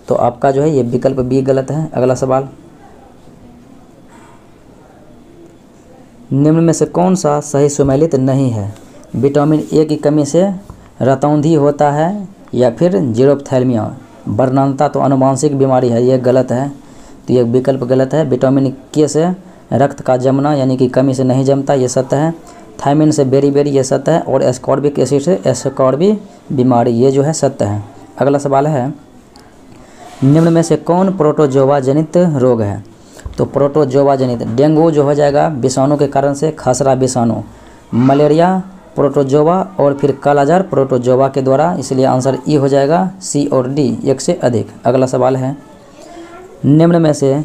तो आपका जो है ये विकल्प बी गलत है। अगला सवाल, निम्न में से कौन सा सही सुमेलित नहीं है? विटामिन ए की कमी से रतौंधी होता है, या फिर जीरोप्थैल्मिया, वर्णांता तो अनुवांशिक बीमारी है, ये गलत है, तो ये विकल्प गलत है। विटामिन के से रक्त का जमना यानी कि कमी से नहीं जमता, ये सत्य है। थायमिन से बेरी ये सत्य है, और एस्कॉर्बिक एसिड से एस्कॉर्बी बीमारी ये जो है सत्य है। अगला सवाल है, निम्न में से कौन प्रोटोजोआ जनित रोग है? तो प्रोटोजोआ जनित डेंगू जो हो जाएगा विषाणु के कारण से, खसरा विषाणु, मलेरिया प्रोटोजोआ, और फिर कालाजार प्रोटोजोआ के द्वारा, इसलिए आंसर ई हो जाएगा सी और डी 1 से अधिक। अगला सवाल है, निम्न में से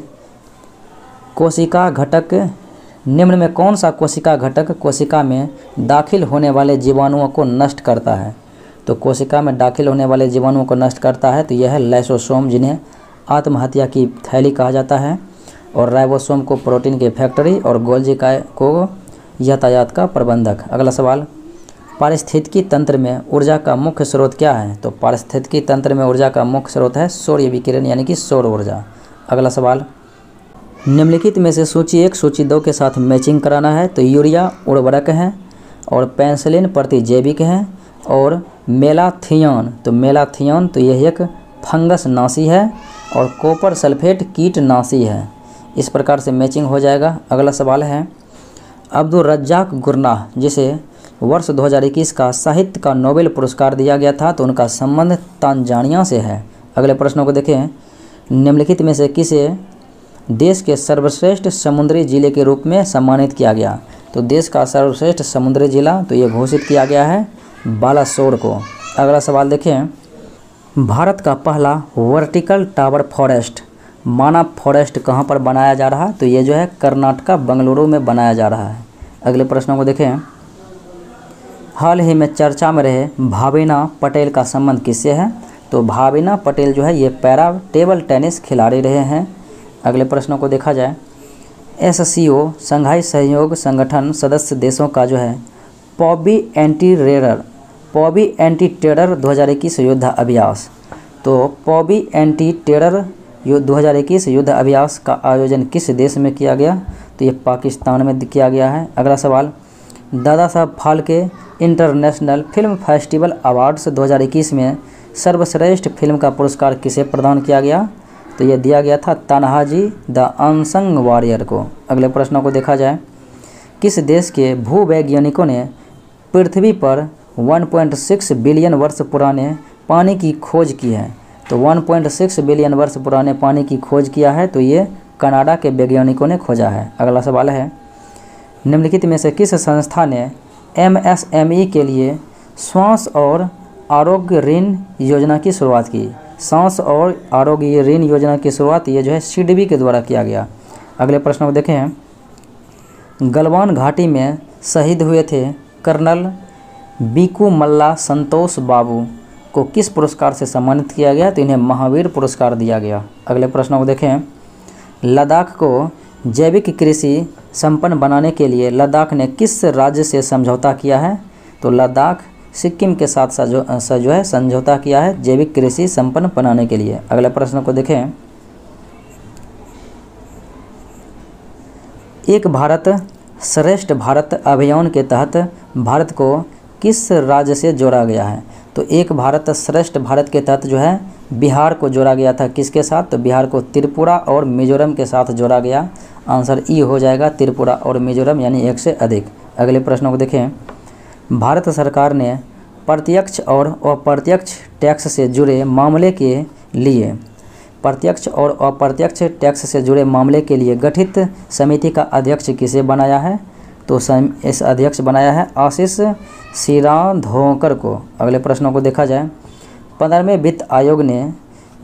कोशिका घटक, निम्न में कौन सा कोशिका घटक कोशिका में दाखिल होने वाले जीवाणुओं को नष्ट करता है? तो कोशिका में दाखिल होने वाले जीवाणुओं को नष्ट करता है, तो यह है लाइसोसोम, जिन्हें आत्महत्या की थैली कहा जाता है, और राइबोसोम को प्रोटीन की फैक्ट्री, और गोल्जी को यातायात का प्रबंधक। अगला सवाल, पारिस्थितिकी तंत्र में ऊर्जा का मुख्य स्रोत क्या है? तो पारिस्थितिकी तंत्र में ऊर्जा का मुख्य स्रोत है सूर्य विकिरण यानी कि सौर ऊर्जा। अगला सवाल, निम्नलिखित में से सूची 1 सूची 2 के साथ मैचिंग कराना है। तो यूरिया उर्वरक है, और पेंसिलिन प्रतिजैविक है, और मेलाथियन, तो मेलाथियन तो यह एक फंगस नाशी है, और कॉपर सल्फेट कीटनाशी है। इस प्रकार से मैचिंग हो जाएगा। अगला सवाल है, अब्दुल रज्जाक गुरनाह जिसे वर्ष 2021 का साहित्य का नोबेल पुरस्कार दिया गया था, तो उनका संबंध तांजानिया से है। अगले प्रश्नों को देखें, निम्नलिखित में से किसे देश के सर्वश्रेष्ठ समुद्री जिले के रूप में सम्मानित किया गया? तो देश का सर्वश्रेष्ठ समुद्री जिला तो ये घोषित किया गया है बालासोर को। अगला सवाल देखें, भारत का पहला वर्टिकल टावर फॉरेस्ट मानव फॉरेस्ट कहाँ पर बनाया जा रहा है? तो ये जो है कर्नाटका बेंगलुरु में बनाया जा रहा है। अगले प्रश्नों को देखें, हाल ही में चर्चा में रहे भाविना पटेल का संबंध किससे है? तो भाविना पटेल जो है ये पैरा टेबल टेनिस खिलाड़ी रहे हैं। अगले प्रश्नों को देखा जाए, SCO संघाई सहयोग संगठन सदस्य देशों का जो है पॉबी एंटी टेरर 2021 युद्ध अभ्यास, तो पॉबी एंटी टेरर 2021 युद्ध अभ्यास का आयोजन किस देश में किया गया? तो ये पाकिस्तान में किया गया है। अगला सवाल, Dada Saheb Phalke international film festival awards 2021 में सर्वश्रेष्ठ फिल्म का पुरस्कार किसे प्रदान किया गया? तो ये दिया गया था तान्हाजी द अनसंग वॉरियर को। अगले प्रश्नों को देखा जाए, किस देश के भूवैज्ञानिकों ने पृथ्वी पर 1.6 बिलियन वर्ष पुराने पानी की खोज की है? तो 1.6 बिलियन वर्ष पुराने पानी की खोज किया है, तो ये कनाडा के वैज्ञानिकों ने खोजा है। अगला सवाल है, निम्नलिखित में से किस संस्था ने MSME के लिए श्वास और आरोग्य ऋण योजना की शुरुआत की? सांस और आरोग्य ऋण योजना की शुरुआत ये जो है सिडबी के द्वारा किया गया। अगले प्रश्न को देखें, गलवान घाटी में शहीद हुए थे कर्नल बीकू मल्ला संतोष बाबू को किस पुरस्कार से सम्मानित किया गया? तो इन्हें महावीर पुरस्कार दिया गया। अगले प्रश्नों को देखें, लद्दाख को जैविक कृषि संपन्न बनाने के लिए लद्दाख ने किस राज्य से समझौता किया है? तो लद्दाख सिक्किम के साथ जो है समझौता किया है जैविक कृषि संपन्न बनाने के लिए। अगले प्रश्न को देखें, एक भारत श्रेष्ठ भारत अभियान के तहत भारत को किस राज्य से जोड़ा गया है? तो एक भारत श्रेष्ठ भारत के तहत जो है बिहार को जोड़ा गया था। किसके साथ? तो बिहार को त्रिपुरा और मिजोरम के साथ जोड़ा गया। आंसर ई हो जाएगा, त्रिपुरा और मिजोरम यानी एक से अधिक। अगले प्रश्नों को देखें, भारत सरकार ने प्रत्यक्ष और अप्रत्यक्ष टैक्स से जुड़े मामले के लिए गठित समिति का अध्यक्ष किसे बनाया है? तो इस अध्यक्ष बनाया है आशीष सिराधोकर को। अगले प्रश्नों को देखा जाए, 15वें वित्त आयोग ने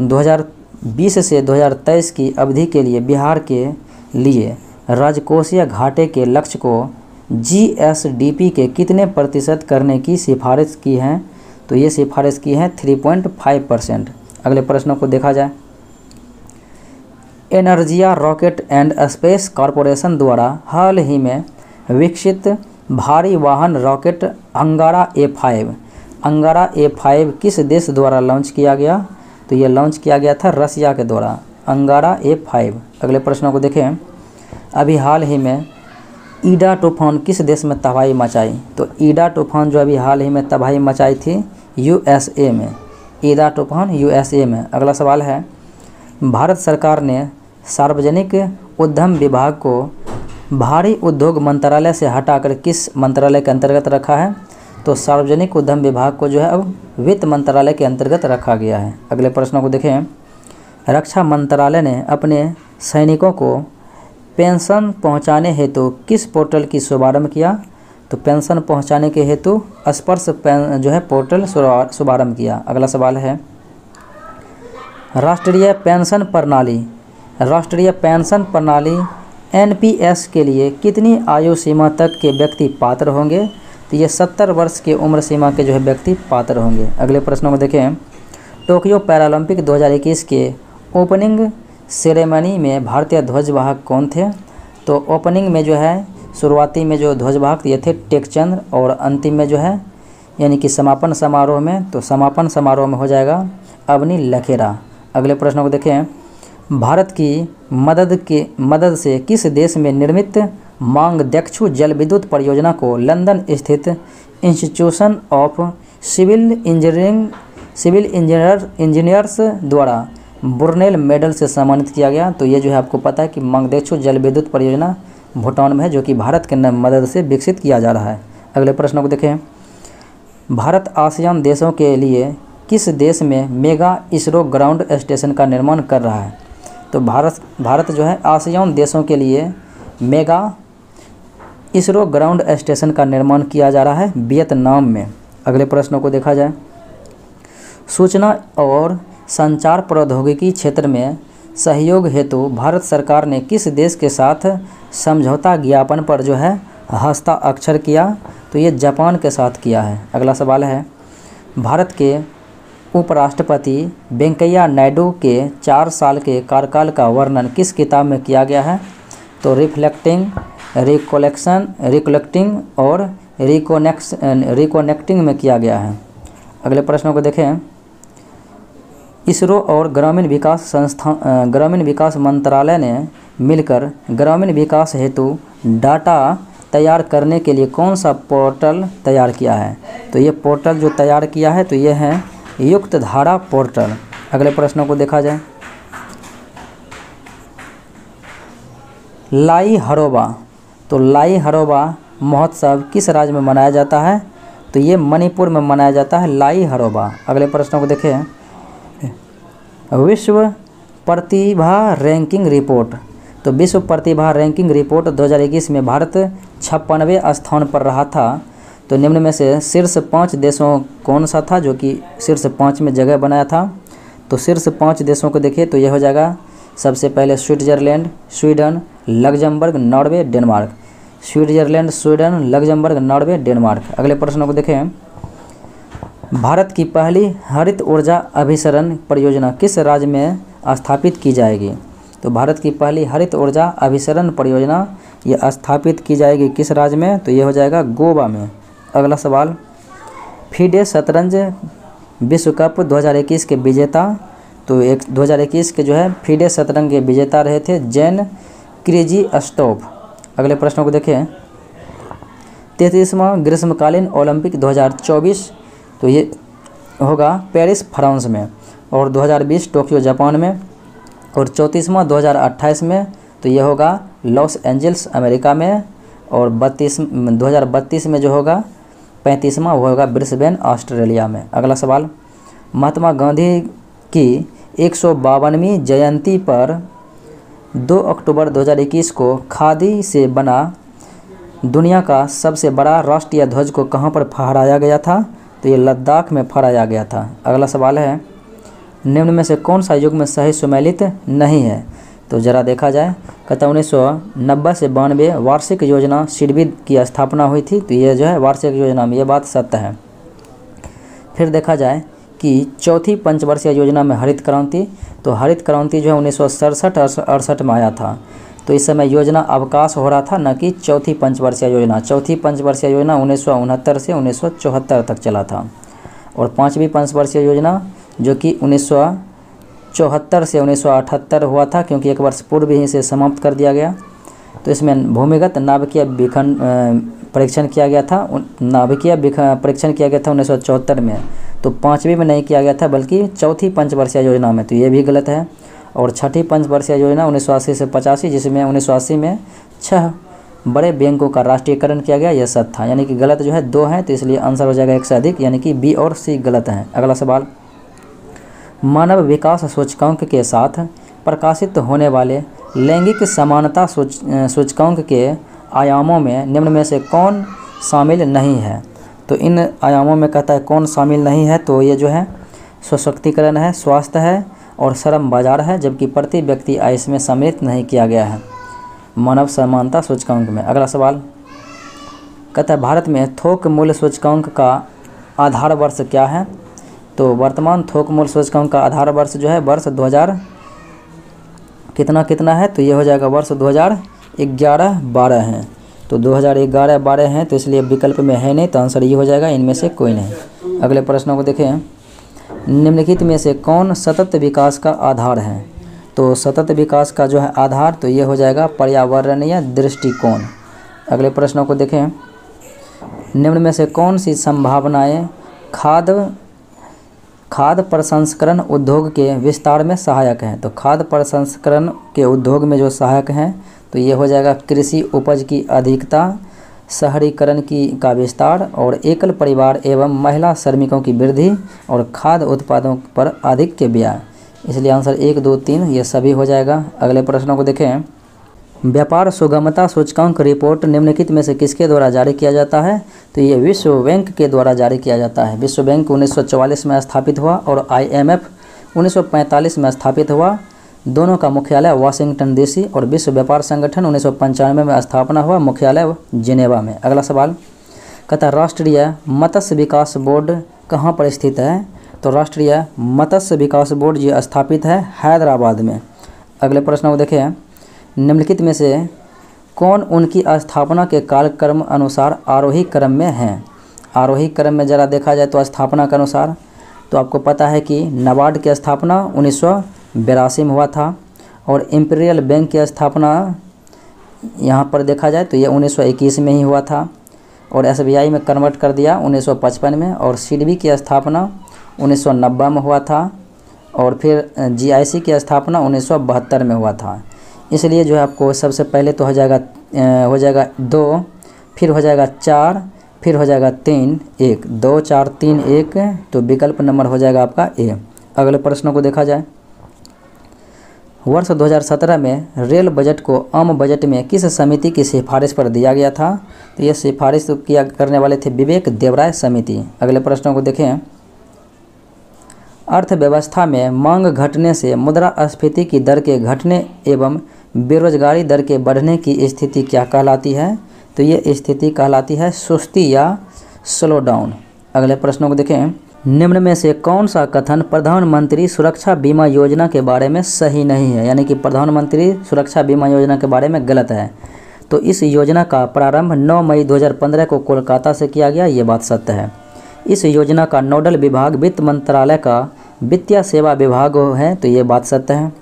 2020 से 2023 की अवधि के लिए बिहार के लिए राजकोषीय घाटे के लक्ष्य को GSDP के कितने प्रतिशत करने की सिफारिश की है? तो ये सिफारिश की है 3.5%। अगले प्रश्नों को देखा जाए, एनर्जिया रॉकेट एंड स्पेस कॉरपोरेशन द्वारा हाल ही में विकसित भारी वाहन रॉकेट अंगारा A5 किस देश द्वारा लॉन्च किया गया? तो ये लॉन्च किया गया था रसिया के द्वारा, अंगारा A5। अगले प्रश्नों को देखें, अभी हाल ही में ईडा तूफान किस देश में तबाही मचाई? तो ईडा तूफान जो अभी हाल ही में तबाही मचाई थी USA में, ईडा तूफान USA में। अगला सवाल है, भारत सरकार ने सार्वजनिक उद्यम विभाग को भारी उद्योग मंत्रालय से हटाकर किस मंत्रालय के अंतर्गत रखा है? तो सार्वजनिक उद्यम विभाग को जो है अब वित्त मंत्रालय के अंतर्गत रखा गया है। अगले प्रश्नों को देखें, रक्षा मंत्रालय ने अपने सैनिकों को पेंशन पहुंचाने हेतु किस पोर्टल की शुभारंभ किया? तो पेंशन पहुंचाने के हेतु स्पर्श जो है पोर्टल शुभारंभ किया। अगला सवाल है, राष्ट्रीय पेंशन प्रणाली NPS के लिए कितनी आयु सीमा तक के व्यक्ति पात्र होंगे? तो ये 70 वर्ष की उम्र सीमा के जो है व्यक्ति पात्र होंगे। अगले प्रश्नों को देखें, टोक्यो पैरालंपिक 2021 के ओपनिंग सेरेमनी में भारतीय ध्वजवाहक कौन थे? तो ओपनिंग में जो है शुरुआती में जो ध्वजवाहक ये थे टेकचंद, और अंतिम में जो है यानी कि समापन समारोह में, तो समापन समारोह में हो जाएगा अवनी लखेरा। अगले प्रश्नों को देखें, भारत की मदद से किस देश में निर्मित मांगदेक्षु जल विद्युत परियोजना को लंदन स्थित इंस्टीट्यूशन ऑफ सिविल इंजीनियर्स द्वारा बुरनेल मेडल से सम्मानित किया गया? तो ये जो है आपको पता है कि मांगदेक्षु जल विद्युत परियोजना भूटान में है, जो कि भारत के मदद से विकसित किया जा रहा है। अगले प्रश्न को देखें, भारत आसियान देशों के लिए किस देश में मेगा इसरो ग्राउंड स्टेशन का निर्माण कर रहा है? तो भारत जो है आसियान देशों के लिए मेगा इसरो ग्राउंड स्टेशन का निर्माण किया जा रहा है वियतनाम में। अगले प्रश्नों को देखा जाए, सूचना और संचार प्रौद्योगिकी क्षेत्र में सहयोग हेतु भारत सरकार ने किस देश के साथ समझौता ज्ञापन पर जो है हस्ताक्षर किया? तो ये जापान के साथ किया है। अगला सवाल है, भारत के उपराष्ट्रपति वेंकैया नायडू के 4 साल के कार्यकाल का वर्णन किस किताब में किया गया है? तो रिफ्लेक्टिंग, रिकलेक्टिंग और रिकनेक्टिंग में किया गया है। अगले प्रश्नों को देखें, इसरो और ग्रामीण विकास मंत्रालय ने मिलकर ग्रामीण विकास हेतु डाटा तैयार करने के लिए कौन सा पोर्टल तैयार किया है? तो ये पोर्टल जो तैयार किया है तो ये है युक्त धारा पोर्टल। अगले प्रश्नों को देखा जाए, लाई हरोबा, तो लाई हरोबा महोत्सव किस राज्य में मनाया जाता है? तो ये मणिपुर में मनाया जाता है लाई हरोबा। अगले प्रश्नों को देखें, विश्व प्रतिभा रैंकिंग रिपोर्ट, तो विश्व प्रतिभा रैंकिंग रिपोर्ट 2021 में भारत 56वें स्थान पर रहा था। तो निम्न में से शीर्ष 5 देशों कौन सा था जो कि शीर्ष 5 में जगह बनाया था? तो शीर्ष 5 देशों को देखिए तो यह हो जाएगा सबसे पहले Switzerland, Sweden, Luxembourg, Norway, Denmark. Switzerland, Sweden, Luxembourg, Norway, Denmark. अगले प्रश्नों को देखें, भारत की पहली हरित ऊर्जा अभिसरण परियोजना किस राज्य में स्थापित की जाएगी? तो भारत की पहली हरित ऊर्जा अभिसरण परियोजना ये स्थापित की जाएगी किस राज्य में? तो ये हो जाएगा गोवा में। अगला सवाल, फीडे शतरंज विश्व कप 2021 के विजेता, तो 2021 के जो है फीडे शतरंज के विजेता रहे थे जेन क्रिजीअस्तोव। अगले प्रश्नों को देखें, 33वां ग्रीष्मकालीन ओलंपिक 2024 तो ये होगा पेरिस फ्रांस में, और 2020 टोक्यो जापान में, और 34वां 2028 में तो ये होगा लॉस एंजल्स अमेरिका में, और 2032 में जो होगा 35वां वो होगा ब्रिस्बेन ऑस्ट्रेलिया में। अगला सवाल, महात्मा गांधी की 152वीं जयंती पर 2 अक्टूबर 2021 को खादी से बना दुनिया का सबसे बड़ा राष्ट्रीय ध्वज को कहाँ पर फहराया गया था? तो ये लद्दाख में फहराया गया था। अगला सवाल है, निम्न में से कौन सा युग में सही सुमेलित नहीं है? तो ज़रा देखा जाए, कहता 1990 से 92 वार्षिक योजना सिडबी की स्थापना हुई थी, तो ये जो है वार्षिक योजना में ये बात सत्य है। फिर देखा जाए कि चौथी पंचवर्षीय योजना में हरित क्रांति, तो हरित क्रांति जो है 1967-68 में आया था, तो इस समय योजना अवकाश हो रहा था, न कि चौथी पंचवर्षीय योजना। चौथी पंचवर्षीय योजना 1969 से 1974 तक चला था, और 5वीं पंचवर्षीय योजना जो कि 1974 से 1978 हुआ था, क्योंकि एक वर्ष पूर्व ही इसे समाप्त कर दिया गया। तो इसमें भूमिगत नाभिकीय विखंड परीक्षण किया गया था, नाभिकीय परीक्षण किया गया था 1974 में, तो 5वीं में नहीं किया गया था बल्कि चौथी पंचवर्षीय योजना में, तो ये भी गलत है। और छठी पंचवर्षीय योजना 1980 से 85, जिसमें 1980 में 6 बड़े बैंकों का राष्ट्रीयकरण किया गया, यह सत्य था, यानी कि गलत जो है 2 हैं, तो इसलिए आंसर हो जाएगा 1 से अधिक, यानी कि बी और सी गलत हैं। अगला सवाल, मानव विकास सूचकांक के साथ प्रकाशित होने वाले लैंगिक समानता सूचकांक के आयामों में निम्न में से कौन शामिल नहीं है? तो इन आयामों में कहता है कौन शामिल नहीं है, तो ये जो है सशक्तिकरण है, स्वास्थ्य है और श्रम बाजार है, जबकि प्रति व्यक्ति आय इसमें सम्मिलित नहीं किया गया है मानव समानता सूचकांक में। अगला सवाल कहता है भारत में थोक मूल्य सूचकांक का आधार वर्ष क्या है? तो वर्तमान थोक मूल्य सूचकांक का आधार वर्ष जो है वर्ष 2000 कितना है, तो ये हो जाएगा वर्ष 2011-12 है, तो 2011-12 हैं, तो इसलिए विकल्प में है नहीं, तो आंसर ये हो जाएगा इनमें से कोई नहीं। अगले प्रश्नों को देखें, निम्नलिखित में से कौन सतत विकास का आधार है? तो सतत विकास का जो है आधार तो ये हो जाएगा पर्यावरणीय दृष्टिकोण। अगले प्रश्नों को देखें, निम्न में से कौन सी संभावनाएं खाद्य प्रसंस्करण उद्योग के विस्तार में सहायक हैं? तो खाद्य प्रसंस्करण के उद्योग में जो सहायक हैं तो ये हो जाएगा कृषि उपज की अधिकता, शहरीकरण का विस्तार और एकल परिवार एवं महिला श्रमिकों की वृद्धि और खाद्य उत्पादों पर अधिक के व्यय। इसलिए आंसर 1, 2, 3 ये सभी हो जाएगा। अगले प्रश्नों को देखें। व्यापार सुगमता सूचकांक रिपोर्ट निम्नलिखित में से किसके द्वारा जारी किया जाता है? तो ये विश्व बैंक के द्वारा जारी किया जाता है। विश्व बैंक 1944 में स्थापित हुआ और IMF 1945 में स्थापित हुआ। दोनों का मुख्यालय वाशिंगटन DC और विश्व व्यापार संगठन 1995 में स्थापना हुआ, मुख्यालय जिनेवा में। अगला सवाल कहता है राष्ट्रीय मत्स्य विकास बोर्ड कहाँ पर स्थित है? तो राष्ट्रीय मत्स्य विकास बोर्ड ये स्थापित है हैदराबाद में। अगले प्रश्न को देखें। निम्नलिखित में से कौन उनकी स्थापना के कालक्रम अनुसार आरोही क्रम में है? आरोही क्रम में ज़रा देखा जाए तो स्थापना के अनुसार तो आपको पता है कि नाबार्ड की स्थापना 1982 में हुआ था और इंपीरियल बैंक की स्थापना यहाँ पर देखा जाए तो ये 1921 में ही हुआ था और SBI में कन्वर्ट कर दिया 1955 में और SIDBI की स्थापना 1990 में हुआ था और फिर GIC की स्थापना 1972 में हुआ था। इसलिए जो है आपको सबसे पहले तो हो जाएगा 2, फिर हो जाएगा 4, फिर हो जाएगा 3, 1, 2, 4, 3, 1 तो विकल्प नंबर हो जाएगा आपका A। अगले प्रश्नों को देखा जाए। वर्ष 2017 में रेल बजट को आम बजट में किस समिति की सिफारिश पर दिया गया था? तो ये सिफारिश किया करने वाले थे विवेक देवराय समिति। अगले प्रश्नों को देखें। अर्थव्यवस्था में मांग घटने से मुद्रास्फीति की दर के घटने एवं बेरोजगारी दर के बढ़ने की स्थिति क्या कहलाती है? तो ये स्थिति कहलाती है सुस्ती या स्लो डाउन। अगले प्रश्नों को देखें। निम्न में से कौन सा कथन प्रधानमंत्री सुरक्षा बीमा योजना के बारे में सही नहीं है? यानी कि प्रधानमंत्री सुरक्षा बीमा योजना के बारे में गलत है। तो इस योजना का प्रारंभ 9 मई 2015 को कोलकाता से किया गया, ये बात सत्य है। इस योजना का नोडल विभाग वित्त मंत्रालय का वित्तीय सेवा विभाग है, तो ये बात सत्य है।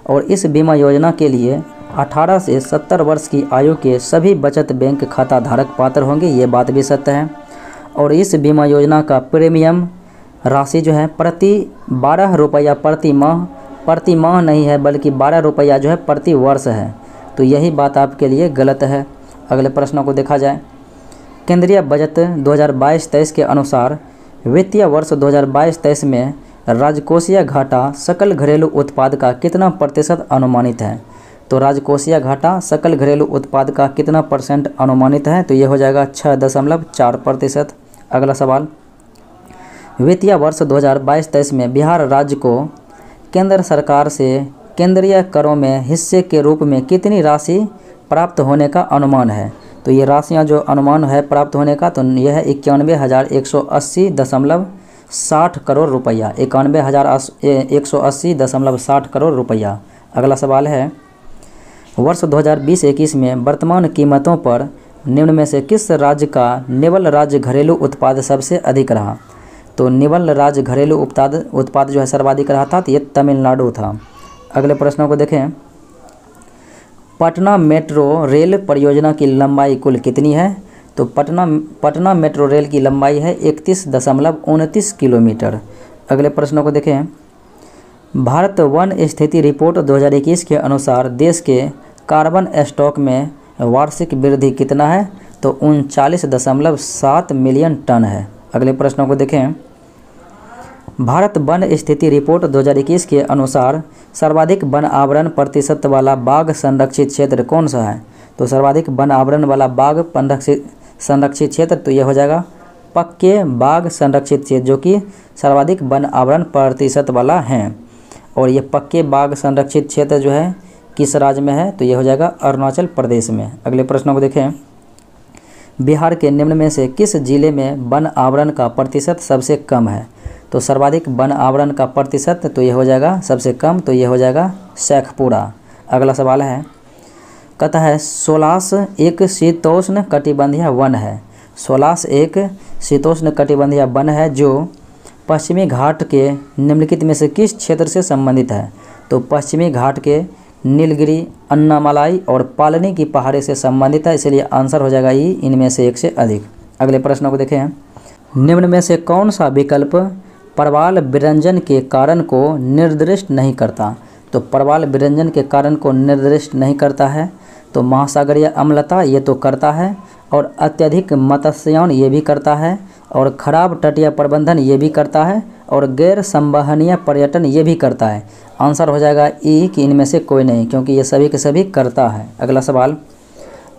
और इस बीमा योजना के लिए 18 से 70 वर्ष की आयु के सभी बचत बैंक खाता धारक पात्र होंगे, ये बात भी सत्य है। और इस बीमा योजना का प्रीमियम राशि जो है प्रति 12 रुपया प्रति माह नहीं है बल्कि 12 रुपया जो है प्रति वर्ष है, तो यही बात आपके लिए गलत है। अगले प्रश्नों को देखा जाए। केंद्रीय बजट 2022-23 के अनुसार वित्तीय वर्ष 2022-23 में राजकोषीय घाटा सकल घरेलू उत्पाद का कितना प्रतिशत अनुमानित है? तो राजकोषीय घाटा सकल घरेलू उत्पाद का कितना % अनुमानित है? तो ये हो जाएगा 6.4%। अगला सवाल। वित्तीय वर्ष 2022-23 में बिहार राज्य को केंद्र सरकार से केंद्रीय करों में हिस्से के रूप में कितनी राशि प्राप्त होने का अनुमान है? तो ये राशियां जो अनुमान है प्राप्त होने का तो यह है 91,180.60 करोड़ रुपया, 91,180.60 करोड़ रुपया। अगला सवाल है। वर्ष 2020-21 में वर्तमान कीमतों पर निम्न में से किस राज्य का निवल राज्य घरेलू उत्पाद सबसे अधिक रहा? तो निवल राज्य घरेलू उत्पाद जो है सर्वाधिक रहा था, तो ये तमिलनाडु था। अगले प्रश्नों को देखें। पटना मेट्रो रेल परियोजना की लंबाई कुल कितनी है? तो पटना मेट्रो रेल की लंबाई है 31.29 किलोमीटर। अगले प्रश्नों को देखें। भारत वन स्थिति रिपोर्ट 2021 के अनुसार देश के कार्बन स्टॉक में वार्षिक वृद्धि कितना है? तो 39.7 मिलियन टन है। अगले प्रश्नों को देखें। भारत वन स्थिति रिपोर्ट 2021 के अनुसार सर्वाधिक वन आवरण प्रतिशत वाला बाघ संरक्षित क्षेत्र कौन सा है? तो सर्वाधिक वन आवरण वाला बाघ संरक्षित क्षेत्र तो यह हो जाएगा पक्के बाघ संरक्षित क्षेत्र, जो कि सर्वाधिक वन आवरण प्रतिशत वाला है। और ये पक्के बाघ संरक्षित क्षेत्र जो है किस राज्य में है? तो यह हो जाएगा अरुणाचल प्रदेश में। अगले प्रश्नों को देखें। बिहार के निम्न में से किस जिले में वन आवरण का प्रतिशत सबसे कम है? तो सर्वाधिक वन आवरण का प्रतिशत तो यह हो जाएगा सबसे कम, तो यह हो जाएगा शेखपुरा। अगला सवाल है। कहता है सोलास एक शीतोष्ण कटिबंधीय वन है। सोलास एक शीतोष्ण कटिबंधीय वन है जो पश्चिमी घाट के निम्नलिखित में से किस क्षेत्र से संबंधित है? तो पश्चिमी घाट के नीलगिरी, अन्नामलाई और पालनी की पहाड़ी से संबंधित है, इसलिए आंसर हो जाएगा ई, इनमें से एक से अधिक। अगले प्रश्नों को देखें। निम्न में से कौन सा विकल्प प्रवाल विरंजन के कारण को निर्दिष्ट नहीं करता? तो प्रवाल विरंजन के कारण को निर्दिष्ट नहीं करता है। तो महासागरीय अम्लता ये तो करता है, और अत्यधिक मत्स्यायन ये भी करता है, और खराब तटीय प्रबंधन ये भी करता है, और गैर संवहनीय पर्यटन ये भी करता है। आंसर हो जाएगा ई कि इनमें से कोई नहीं, क्योंकि ये सभी के सभी करता है। अगला सवाल,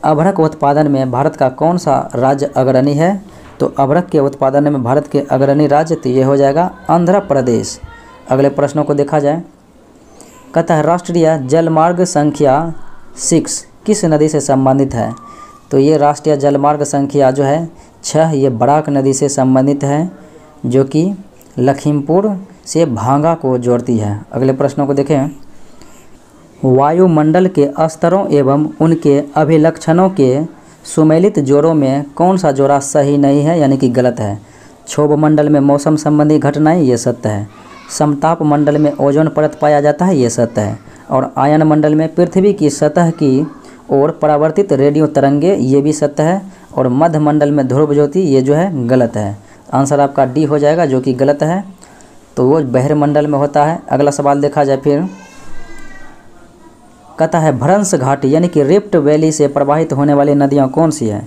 अभ्रक उत्पादन में भारत का कौन सा राज्य अग्रणी है? तो अभ्रक के उत्पादन में भारत के अग्रणी राज्य तो ये हो जाएगा आंध्र प्रदेश। अगले प्रश्नों को देखा जाए। कहता है राष्ट्रीय जलमार्ग संख्या 6 किस नदी से संबंधित है? तो ये राष्ट्रीय जलमार्ग संख्या जो है 6 ये बराक नदी से संबंधित है, जो कि लखीमपुर से भांगा को जोड़ती है। अगले प्रश्नों को देखें। वायुमंडल के स्तरों एवं उनके अभिलक्षणों के सुमेलित जोड़ों में कौन सा जोड़ा सही नहीं है यानी कि गलत है? क्षोभ मंडल में मौसम संबंधी घटनाएं ये सत्य है। समताप मंडल में ओजोन परत पाया जाता है, ये सत्य है। और आयन मंडल में पृथ्वी की सतह की ओर परावर्तित रेडियो तरंगे ये भी सत्य है। और मध्य मंडल में ध्रुव ज्योति ये जो है गलत है। आंसर आपका डी हो जाएगा, जो कि गलत है, तो वो बहिर्मंडल में होता है। अगला सवाल देखा जाए फिर। कहता है भ्रंश घाटी यानी कि रिफ्ट वैली से प्रवाहित होने वाली नदियाँ कौन सी है?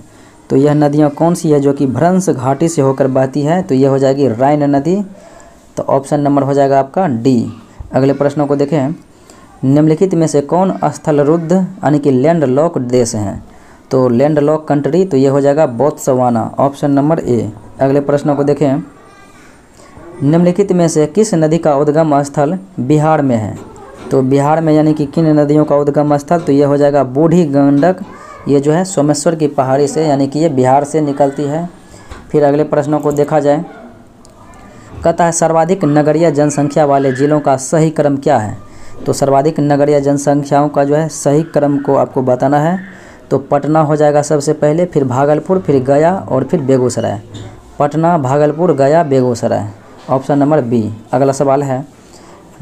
तो यह नदियाँ कौन सी है जो कि भ्रंश घाटी से होकर बहती है? तो यह हो जाएगी राइन नदी। तो ऑप्शन नंबर हो जाएगा आपका डी। अगले प्रश्नों को देखें। निम्नलिखित में से कौन स्थलरुद्ध यानी कि लैंड लॉक देश हैं? तो लैंड लॉक कंट्री तो ये हो जाएगा बोत्सवाना, ऑप्शन नंबर ए। अगले प्रश्नों को देखें। निम्नलिखित में से किस नदी का उद्गम स्थल बिहार में है? तो बिहार में यानी कि किन नदियों का उद्गम स्थल? तो ये हो जाएगा बूढ़ी गंडक, ये जो है सोमेश्वर की पहाड़ी से यानी कि ये बिहार से निकलती है। फिर अगले प्रश्नों को देखा जाए। कहता है सर्वाधिक नगरीय जनसंख्या वाले जिलों का सही क्रम क्या है? तो सर्वाधिक नगरीय जनसंख्याओं का जो है सही क्रम को आपको बताना है। तो पटना हो जाएगा सबसे पहले, फिर भागलपुर, फिर गया और फिर बेगूसराय। पटना, भागलपुर, गया, बेगूसराय, ऑप्शन नंबर बी। अगला सवाल है।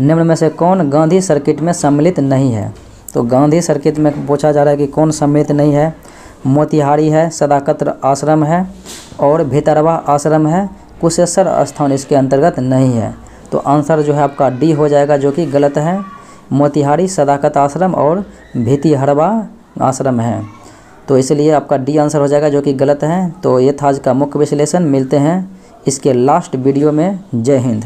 निम्न में से कौन गांधी सर्किट में सम्मिलित नहीं है? तो गांधी सर्किट में पूछा जा रहा है कि कौन सम्मिलित नहीं है। मोतिहारी है, सदाकत आश्रम है और भितरवा आश्रम है, कुशेश्वर स्थान इसके अंतर्गत नहीं है। तो आंसर जो है आपका डी हो जाएगा, जो कि गलत है। मोतिहारी, सदाकत आश्रम और भितिहरवा आश्रम है, तो इसलिए आपका डी आंसर हो जाएगा, जो कि गलत है। तो ये था आज का मुख्य विश्लेषण। मिलते हैं इसके लास्ट वीडियो में। जय हिंद।